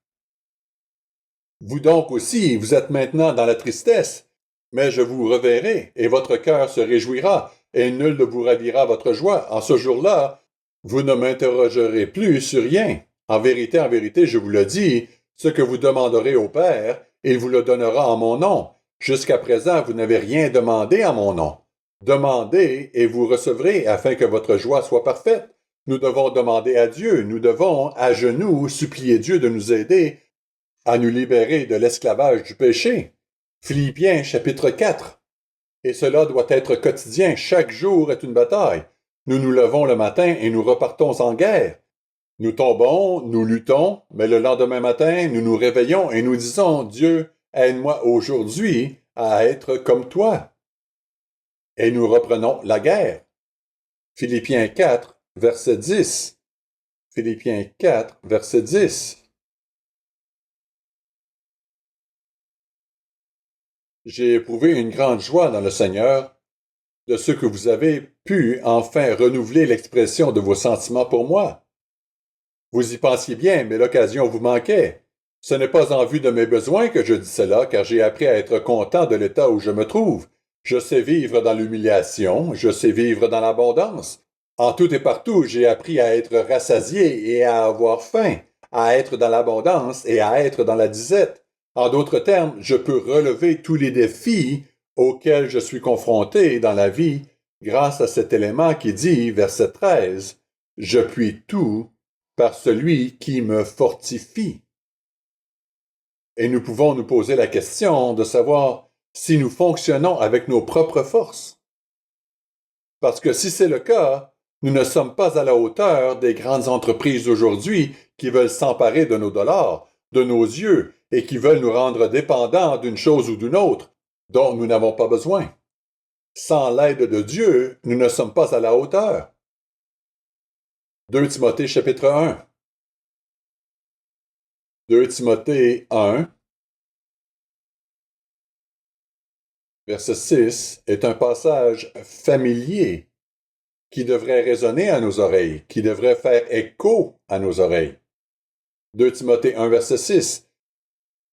Speaker 1: Vous donc aussi, vous êtes maintenant dans la tristesse, mais je vous reverrai, et votre cœur se réjouira, et nul ne vous ravira votre joie. En ce jour-là, vous ne m'interrogerez plus sur rien. En vérité, je vous le dis, ce que vous demanderez au Père, il vous le donnera en mon nom. Jusqu'à présent, vous n'avez rien demandé en mon nom. Demandez et vous recevrez afin que votre joie soit parfaite. Nous devons demander à Dieu, nous devons, à genoux, supplier Dieu de nous aider à nous libérer de l'esclavage du péché. Philippiens chapitre 4. Et cela doit être quotidien, chaque jour est une bataille. Nous nous levons le matin et nous repartons en guerre. Nous tombons, nous luttons, mais le lendemain matin, nous nous réveillons et nous disons, Dieu, aide-moi aujourd'hui à être comme toi. Et nous reprenons la guerre. Philippiens 4, verset 10. Philippiens 4, verset 10. J'ai éprouvé une grande joie dans le Seigneur de ce que vous avez pu enfin renouveler l'expression de vos sentiments pour moi. Vous y pensiez bien, mais l'occasion vous manquait. Ce n'est pas en vue de mes besoins que je dis cela, car j'ai appris à être content de l'état où je me trouve. Je sais vivre dans l'humiliation, je sais vivre dans l'abondance. En tout et partout, j'ai appris à être rassasié et à avoir faim, à être dans l'abondance et à être dans la disette. En d'autres termes, je peux relever tous les défis auxquels je suis confronté dans la vie grâce à cet élément qui dit, verset 13, « Je puis tout par celui qui me fortifie. » Et nous pouvons nous poser la question de savoir si nous fonctionnons avec nos propres forces. Parce que si c'est le cas, nous ne sommes pas à la hauteur des grandes entreprises d'aujourd'hui qui veulent s'emparer de nos dollars, de nos yeux, et qui veulent nous rendre dépendants d'une chose ou d'une autre dont nous n'avons pas besoin. Sans l'aide de Dieu, nous ne sommes pas à la hauteur. 2 Timothée chapitre 1. 2 Timothée 1, verset 6, est un passage familier qui devrait résonner à nos oreilles, qui devrait faire écho à nos oreilles. 2 Timothée 1, verset 6.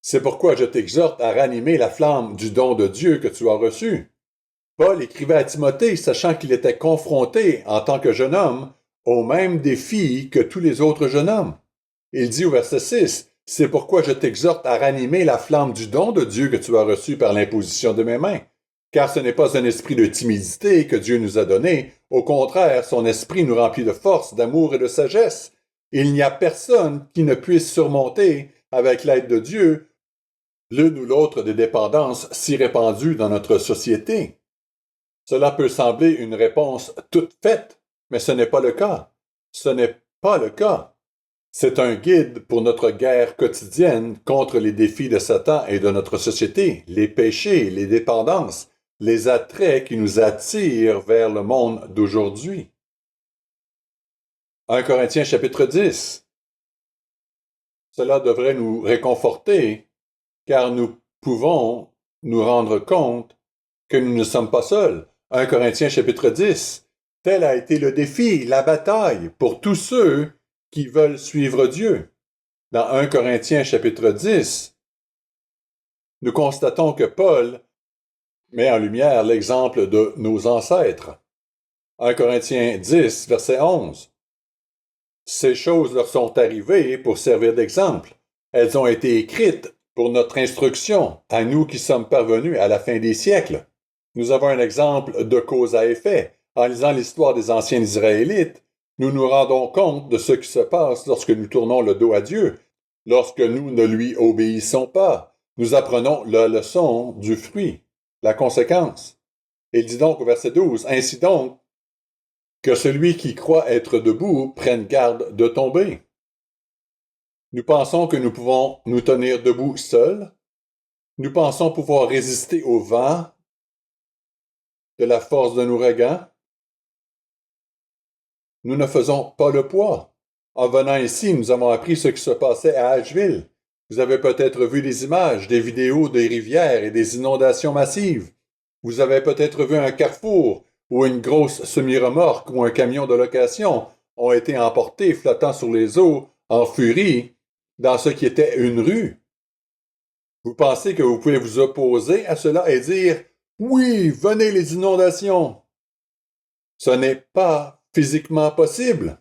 Speaker 1: C'est pourquoi je t'exhorte à ranimer la flamme du don de Dieu que tu as reçu. Paul écrivait à Timothée, sachant qu'il était confronté en tant que jeune homme au même défi que tous les autres jeunes hommes. Il dit au verset 6, « C'est pourquoi je t'exhorte à ranimer la flamme du don de Dieu que tu as reçu par l'imposition de mes mains. Car ce n'est pas un esprit de timidité que Dieu nous a donné, au contraire, son esprit nous remplit de force, d'amour et de sagesse. Il n'y a personne qui ne puisse surmonter, avec l'aide de Dieu, l'une ou l'autre des dépendances si répandues dans notre société. » Cela peut sembler une réponse toute faite, mais ce n'est pas le cas. Ce n'est pas le cas. C'est un guide pour notre guerre quotidienne contre les défis de Satan et de notre société, les péchés, les dépendances, les attraits qui nous attirent vers le monde d'aujourd'hui. 1 Corinthiens chapitre 10. Cela devrait nous réconforter, car nous pouvons nous rendre compte que nous ne sommes pas seuls. 1 Corinthiens chapitre 10. Tel a été le défi, la bataille pour tous ceux qui veulent suivre Dieu. Dans 1 Corinthiens chapitre 10, nous constatons que Paul met en lumière l'exemple de nos ancêtres. 1 Corinthiens 10, verset 11. Ces choses leur sont arrivées pour servir d'exemple. Elles ont été écrites pour notre instruction, à nous qui sommes parvenus à la fin des siècles. Nous avons un exemple de cause à effet. En lisant l'histoire des anciens Israélites, nous nous rendons compte de ce qui se passe lorsque nous tournons le dos à Dieu, lorsque nous ne lui obéissons pas. Nous apprenons la leçon du fruit, la conséquence. Il dit donc au verset 12, « Ainsi donc, que celui qui croit être debout prenne garde de tomber. » Nous pensons que nous pouvons nous tenir debout seuls. Nous pensons pouvoir résister au vent de la force d'un ouragan. Nous ne faisons pas le poids. En venant ici, nous avons appris ce qui se passait à Asheville. Vous avez peut-être vu des images, des vidéos des rivières et des inondations massives. Vous avez peut-être vu un carrefour où une grosse semi-remorque ou un camion de location ont été emportés flottant sur les eaux en furie dans ce qui était une rue. Vous pensez que vous pouvez vous opposer à cela et dire « Oui, venez les inondations ». Ce n'est pas physiquement possible.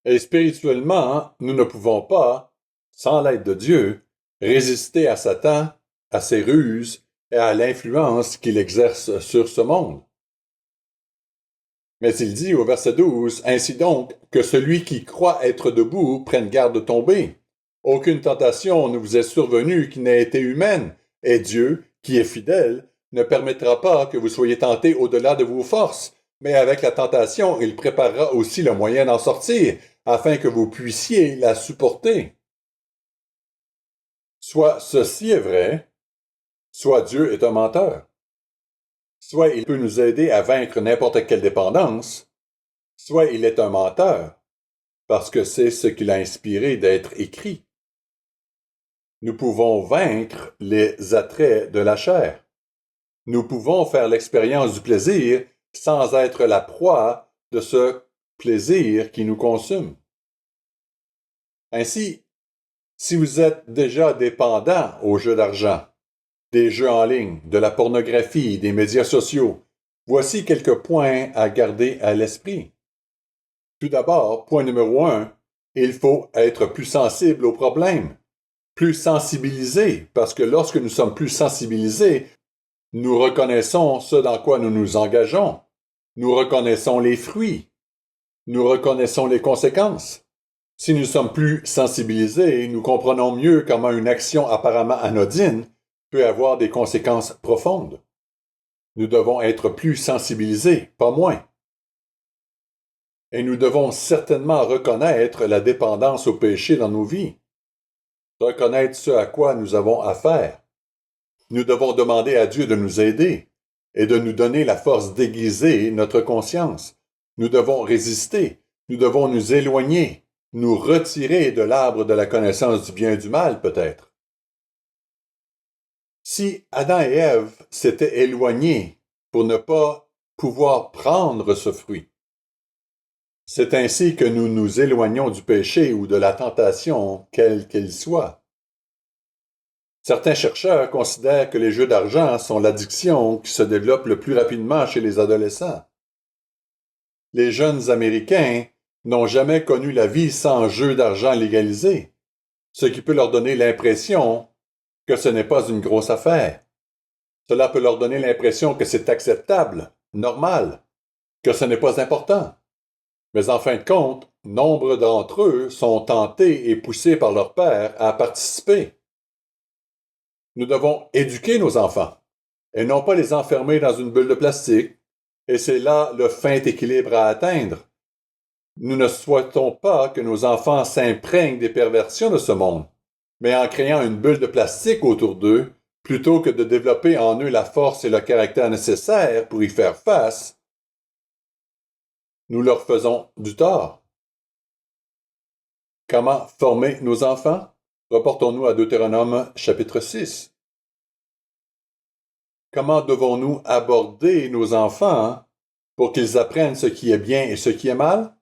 Speaker 1: Et spirituellement, nous ne pouvons pas, sans l'aide de Dieu, résister à Satan, à ses ruses et à l'influence qu'il exerce sur ce monde. Mais il dit au verset 12, « Ainsi donc, que celui qui croit être debout prenne garde de tomber. Aucune tentation ne vous est survenue qui n'ait été humaine, et Dieu, qui est fidèle, ne permettra pas que vous soyez tentés au-delà de vos forces, mais avec la tentation, il préparera aussi le moyen d'en sortir, afin que vous puissiez la supporter. » Soit ceci est vrai, soit Dieu est un menteur. Soit il peut nous aider à vaincre n'importe quelle dépendance, soit il est un menteur, parce que c'est ce qu'il a inspiré d'être écrit. Nous pouvons vaincre les attraits de la chair. Nous pouvons faire l'expérience du plaisir sans être la proie de ce plaisir qui nous consume. Ainsi, si vous êtes déjà dépendant aux jeux d'argent, des jeux en ligne, de la pornographie, des médias sociaux, voici quelques points à garder à l'esprit. Tout d'abord, point numéro 1, il faut être plus sensible aux problèmes, plus sensibilisé, parce que lorsque nous sommes plus sensibilisés, nous reconnaissons ce dans quoi nous nous engageons, nous reconnaissons les fruits, nous reconnaissons les conséquences. Si nous sommes plus sensibilisés, nous comprenons mieux comment une action apparemment anodine peut avoir des conséquences profondes. Nous devons être plus sensibilisés, pas moins. Et nous devons certainement reconnaître la dépendance au péché dans nos vies, reconnaître ce à quoi nous avons affaire. Nous devons demander à Dieu de nous aider et de nous donner la force d'aiguiser notre conscience. Nous devons résister, nous devons nous éloigner, nous retirer de l'arbre de la connaissance du bien et du mal, peut-être. Si Adam et Ève s'étaient éloignés pour ne pas pouvoir prendre ce fruit, c'est ainsi que nous nous éloignons du péché ou de la tentation, quelle qu'elle soit. Certains chercheurs considèrent que les jeux d'argent sont l'addiction qui se développe le plus rapidement chez les adolescents. Les jeunes Américains n'ont jamais connu la vie sans jeux d'argent légalisés, ce qui peut leur donner l'impression que ce n'est pas une grosse affaire. Cela peut leur donner l'impression que c'est acceptable, normal, que ce n'est pas important. Mais en fin de compte, nombre d'entre eux sont tentés et poussés par leur père à participer. Nous devons éduquer nos enfants, et non pas les enfermer dans une bulle de plastique, et c'est là le fin équilibre à atteindre. Nous ne souhaitons pas que nos enfants s'imprègnent des perversions de ce monde, mais en créant une bulle de plastique autour d'eux, plutôt que de développer en eux la force et le caractère nécessaires pour y faire face, nous leur faisons du tort. Comment former nos enfants? Reportons-nous à Deutéronome chapitre 6. Comment devons-nous aborder nos enfants pour qu'ils apprennent ce qui est bien et ce qui est mal?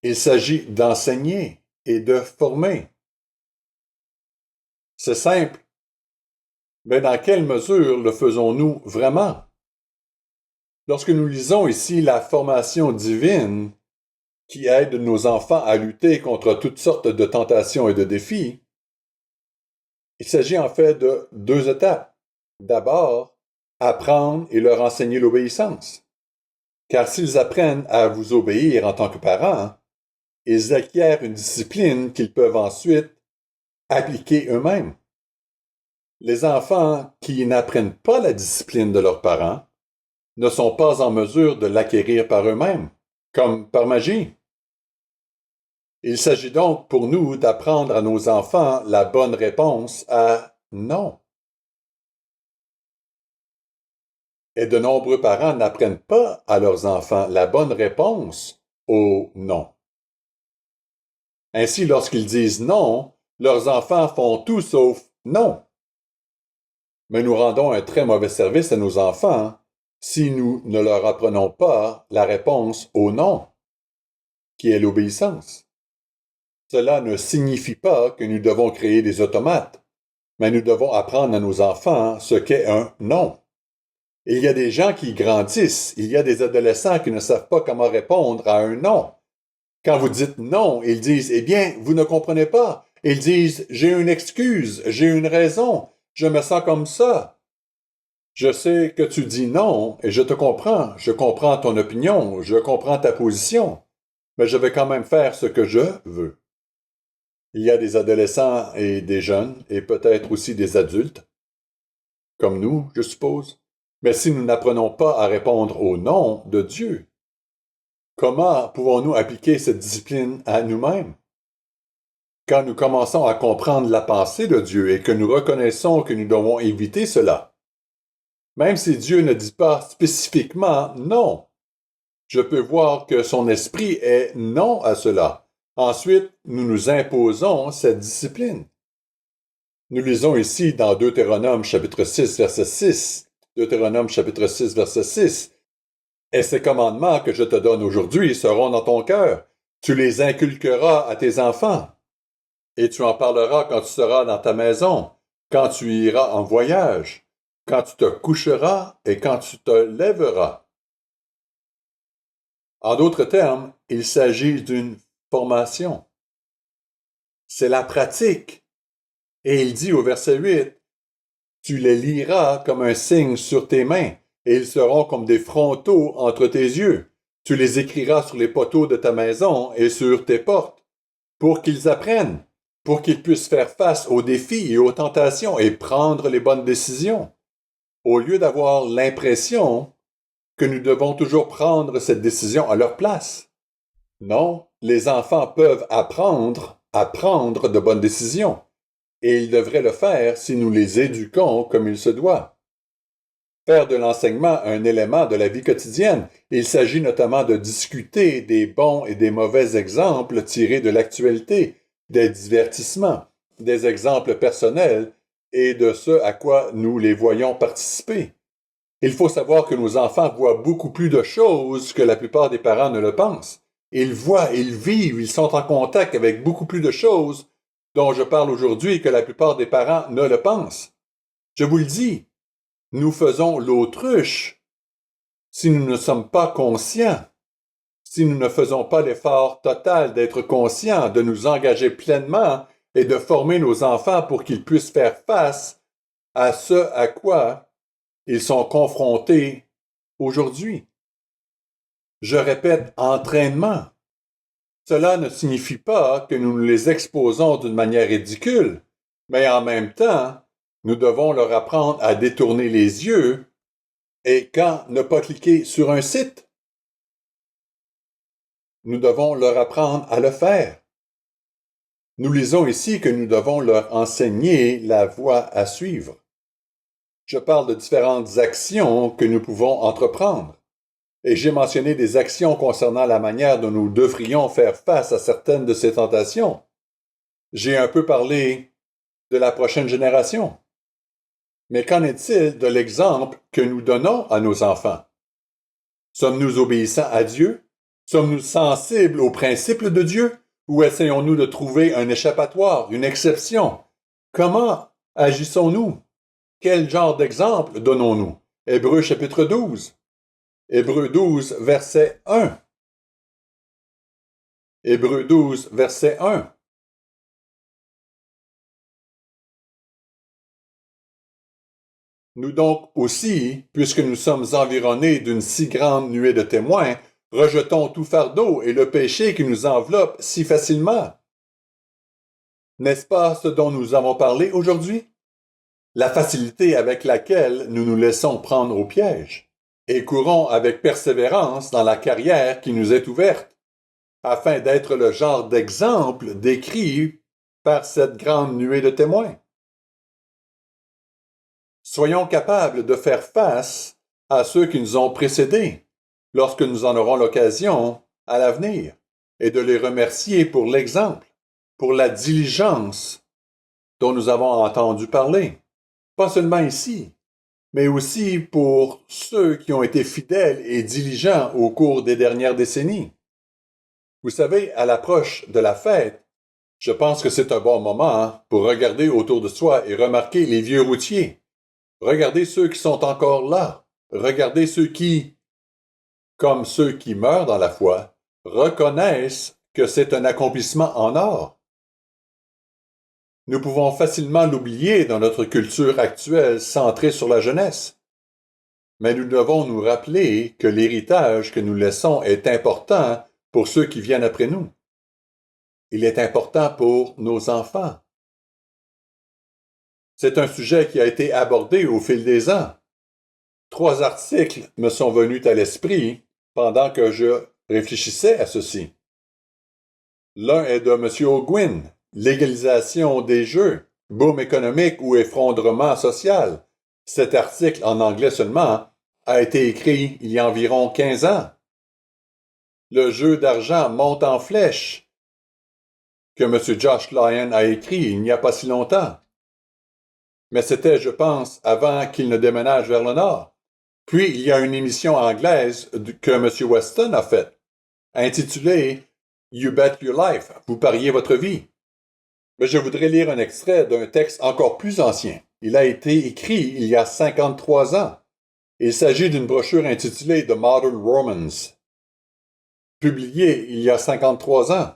Speaker 1: Il s'agit d'enseigner et de former. C'est simple. Mais dans quelle mesure le faisons-nous vraiment? Lorsque nous lisons ici la formation divine qui aide nos enfants à lutter contre toutes sortes de tentations et de défis, il s'agit en fait de deux étapes. D'abord, apprendre et leur enseigner l'obéissance. Car s'ils apprennent à vous obéir en tant que parents, ils acquièrent une discipline qu'ils peuvent ensuite appliquer eux-mêmes. Les enfants qui n'apprennent pas la discipline de leurs parents ne sont pas en mesure de l'acquérir par eux-mêmes, comme par magie. Il s'agit donc pour nous d'apprendre à nos enfants la bonne réponse à non. Et de nombreux parents n'apprennent pas à leurs enfants la bonne réponse au non. Ainsi, lorsqu'ils disent non, leurs enfants font tout sauf non. Mais nous rendons un très mauvais service à nos enfants si nous ne leur apprenons pas la réponse au non, qui est l'obéissance. Cela ne signifie pas que nous devons créer des automates, mais nous devons apprendre à nos enfants ce qu'est un non. Il y a des gens qui grandissent, il y a des adolescents qui ne savent pas comment répondre à un non. Quand vous dites non, ils disent, eh bien, vous ne comprenez pas. Ils disent, j'ai une excuse, j'ai une raison, je me sens comme ça. Je sais que tu dis non et je te comprends, je comprends ton opinion, je comprends ta position, mais je vais quand même faire ce que je veux. Il y a des adolescents et des jeunes, et peut-être aussi des adultes, comme nous, je suppose. Mais si nous n'apprenons pas à répondre au non de Dieu, comment pouvons-nous appliquer cette discipline à nous-mêmes? Quand nous commençons à comprendre la pensée de Dieu et que nous reconnaissons que nous devons éviter cela, même si Dieu ne dit pas spécifiquement non, je peux voir que son esprit est non à cela. Ensuite, nous nous imposons cette discipline. Nous lisons ici dans Deutéronome chapitre 6, verset 6. Deutéronome chapitre 6, verset 6. Et ces commandements que je te donne aujourd'hui seront dans ton cœur. Tu les inculqueras à tes enfants. Et tu en parleras quand tu seras dans ta maison, quand tu iras en voyage, quand tu te coucheras et quand tu te lèveras. En d'autres termes, il s'agit d'une formation. C'est la pratique. Et il dit au verset 8, « Tu les liras comme un signe sur tes mains, et ils seront comme des frontaux entre tes yeux. Tu les écriras sur les poteaux de ta maison et sur tes portes, pour qu'ils apprennent, pour qu'ils puissent faire face aux défis et aux tentations et prendre les bonnes décisions, au lieu d'avoir l'impression que nous devons toujours prendre cette décision à leur place. Non, les enfants peuvent apprendre à prendre de bonnes décisions, et ils devraient le faire si nous les éduquons comme il se doit. Faire de l'enseignement un élément de la vie quotidienne, il s'agit notamment de discuter des bons et des mauvais exemples tirés de l'actualité, des divertissements, des exemples personnels et de ce à quoi nous les voyons participer. Il faut savoir que nos enfants voient beaucoup plus de choses que la plupart des parents ne le pensent. Ils voient, ils vivent, ils sont en contact avec beaucoup plus de choses dont je parle aujourd'hui que la plupart des parents ne le pensent. Je vous le dis, nous faisons l'autruche si nous ne sommes pas conscients, si nous ne faisons pas l'effort total d'être conscients, de nous engager pleinement et de former nos enfants pour qu'ils puissent faire face à ce à quoi ils sont confrontés aujourd'hui. Je répète, entraînement. Cela ne signifie pas que nous les exposons d'une manière ridicule, mais en même temps, nous devons leur apprendre à détourner les yeux et quand ne pas cliquer sur un site. Nous devons leur apprendre à le faire. Nous lisons ici que nous devons leur enseigner la voie à suivre. Je parle de différentes actions que nous pouvons entreprendre. Et j'ai mentionné des actions concernant la manière dont nous devrions faire face à certaines de ces tentations. J'ai un peu parlé de la prochaine génération. Mais qu'en est-il de l'exemple que nous donnons à nos enfants? Sommes-nous obéissants à Dieu? Sommes-nous sensibles aux principes de Dieu? Ou essayons-nous de trouver un échappatoire, une exception? Comment agissons-nous? Quel genre d'exemple donnons-nous? Hébreux chapitre 12. Hébreux 12, verset 1. Hébreux 12, verset 1. Nous donc aussi, puisque nous sommes environnés d'une si grande nuée de témoins, rejetons tout fardeau et le péché qui nous enveloppe si facilement. N'est-ce pas ce dont nous avons parlé aujourd'hui? La facilité avec laquelle nous nous laissons prendre au piège, et courons avec persévérance dans la carrière qui nous est ouverte, afin d'être le genre d'exemple décrit par cette grande nuée de témoins. Soyons capables de faire face à ceux qui nous ont précédés, lorsque nous en aurons l'occasion à l'avenir, et de les remercier pour l'exemple, pour la diligence dont nous avons entendu parler, pas seulement ici, mais aussi pour ceux qui ont été fidèles et diligents au cours des dernières décennies. Vous savez, à l'approche de la fête, je pense que c'est un bon moment pour regarder autour de soi et remarquer les vieux routiers. Regardez ceux qui sont encore là. Regardez ceux qui, comme ceux qui meurent dans la foi, reconnaissent que c'est un accomplissement en or. Nous pouvons facilement l'oublier dans notre culture actuelle centrée sur la jeunesse. Mais nous devons nous rappeler que l'héritage que nous laissons est important pour ceux qui viennent après nous. Il est important pour nos enfants. C'est un sujet qui a été abordé au fil des ans. 3 articles me sont venus à l'esprit pendant que je réfléchissais à ceci. L'un est de M. O'Guinn, Légalisation des jeux, boom économique ou effondrement social. Cet article, en anglais seulement, a été écrit il y a environ 15 ans. Le jeu d'argent monte en flèche, que M. Josh Lyon a écrit il n'y a pas si longtemps. Mais c'était, je pense, avant qu'il ne déménage vers le nord. Puis, il y a une émission anglaise que M. Weston a faite, intitulée « You Bet Your Life », vous pariez votre vie. Mais je voudrais lire un extrait d'un texte encore plus ancien. Il a été écrit il y a 53 ans. Il s'agit d'une brochure intitulée « The Modern Romans », publiée il y a 53 ans.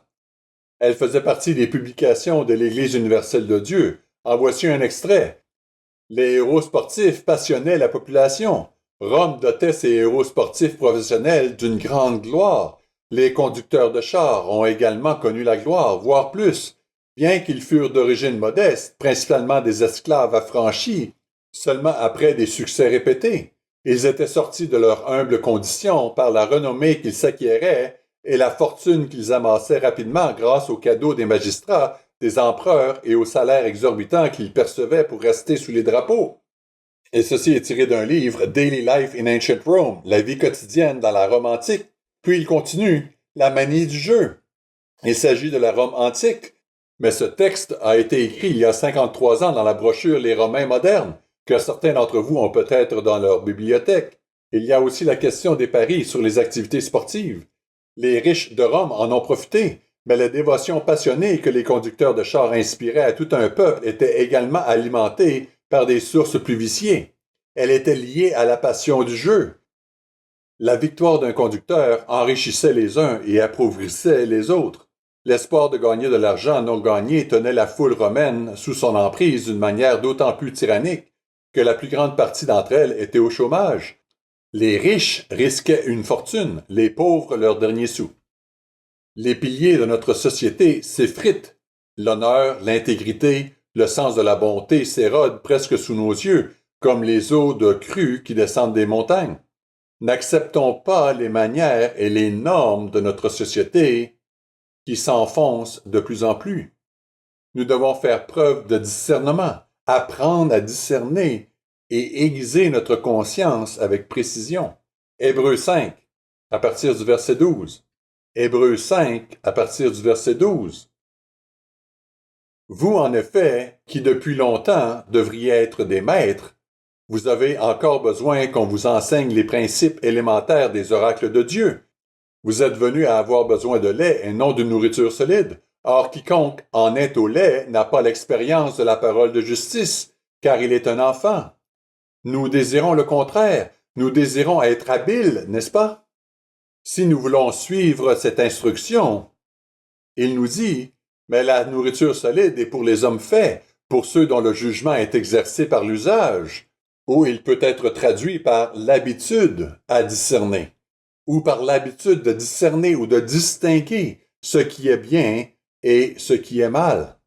Speaker 1: Elle faisait partie des publications de l'Église universelle de Dieu. En voici un extrait. Les héros sportifs passionnaient la population. Rome dotait ses héros sportifs professionnels d'une grande gloire. Les conducteurs de chars ont également connu la gloire, voire plus. Bien qu'ils furent d'origine modeste, principalement des esclaves affranchis, seulement après des succès répétés. Ils étaient sortis de leur humble condition par la renommée qu'ils s'acquéraient et la fortune qu'ils amassaient rapidement grâce aux cadeaux des magistrats, des empereurs et aux salaires exorbitants qu'ils percevaient pour rester sous les drapeaux. Et ceci est tiré d'un livre, Daily Life in Ancient Rome, la vie quotidienne dans la Rome antique. Puis il continue, la manie du jeu. Il s'agit de la Rome antique, mais ce texte a été écrit il y a 53 ans dans la brochure Les Romains modernes, que certains d'entre vous ont peut-être dans leur bibliothèque. Il y a aussi la question des paris sur les activités sportives. Les riches de Rome en ont profité, mais la dévotion passionnée que les conducteurs de chars inspiraient à tout un peuple était également alimentée par des sources plus viciées. Elle était liée à la passion du jeu. La victoire d'un conducteur enrichissait les uns et appauvrissait les autres. L'espoir de gagner de l'argent non gagné tenait la foule romaine sous son emprise d'une manière d'autant plus tyrannique que la plus grande partie d'entre elles était au chômage. Les riches risquaient une fortune, les pauvres leur dernier sou. Les piliers de notre société s'effritent. L'honneur, l'intégrité, le sens de la bonté s'érodent presque sous nos yeux, comme les eaux de crue qui descendent des montagnes. N'acceptons pas les manières et les normes de notre société qui s'enfoncent de plus en plus. Nous devons faire preuve de discernement, apprendre à discerner et aiguiser notre conscience avec précision. Hébreux 5, à partir du verset 12. Hébreux 5, à partir du verset 12. Vous, en effet, qui depuis longtemps devriez être des maîtres, vous avez encore besoin qu'on vous enseigne les principes élémentaires des oracles de Dieu. Vous êtes venus à avoir besoin de lait et non de nourriture solide. Or, quiconque en est au lait n'a pas l'expérience de la parole de justice, car il est un enfant. Nous désirons le contraire. Nous désirons être habiles, n'est-ce pas? Si nous voulons suivre cette instruction, il nous dit, mais la nourriture solide est pour les hommes faits, pour ceux dont le jugement est exercé par l'usage, ou il peut être traduit par l'habitude à discerner, ou par l'habitude de discerner ou de distinguer ce qui est bien et ce qui est mal.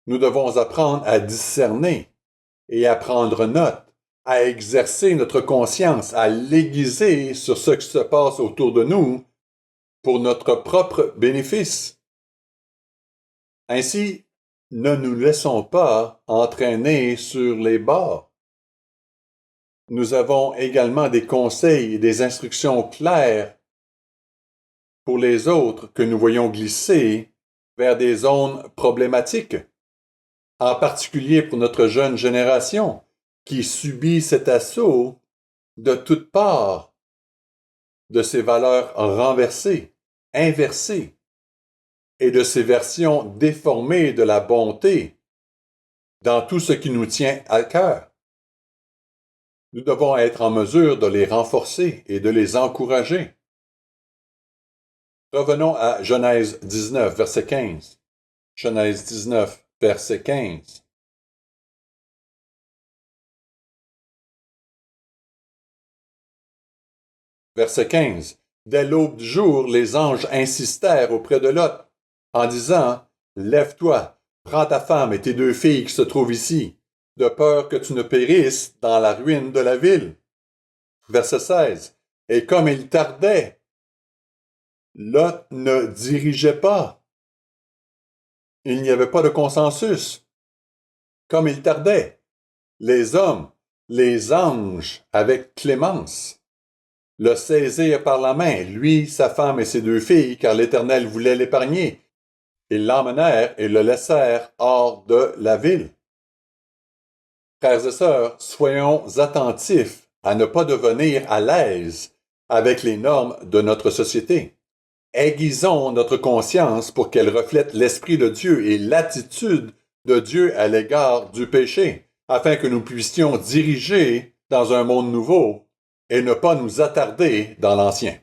Speaker 1: Nous devons apprendre à discerner et à prendre note, à exercer notre conscience, à l'aiguiser sur ce qui se passe autour de nous pour notre propre bénéfice. Ainsi, ne nous laissons pas entraîner sur les bords. Nous avons également des conseils et des instructions claires pour les autres que nous voyons glisser vers des zones problématiques, en particulier pour notre jeune génération qui subit cet assaut de toutes parts de ces valeurs renversées, inversées, et de ces versions déformées de la bonté dans tout ce qui nous tient à cœur. Nous devons être en mesure de les renforcer et de les encourager. Revenons à Genèse 19, verset 15. Genèse 19, verset 15. Verset 15. Dès l'aube du jour, les anges insistèrent auprès de Lot, en disant, « Lève-toi, prends ta femme et tes 2 filles qui se trouvent ici, de peur que tu ne périsses dans la ruine de la ville. » Verset 16. Et comme il tardait, Lot ne dirigeait pas. Il n'y avait pas de consensus. Comme il tardait, les hommes, les anges, avec clémence, le saisirent par la main, lui, sa femme et ses 2 filles, car l'Éternel voulait l'épargner. Ils l'emmenèrent et le laissèrent hors de la ville. Frères et sœurs, soyons attentifs à ne pas devenir à l'aise avec les normes de notre société. Aiguisons notre conscience pour qu'elle reflète l'Esprit de Dieu et l'attitude de Dieu à l'égard du péché, afin que nous puissions diriger dans un monde nouveau et ne pas nous attarder dans l'ancien.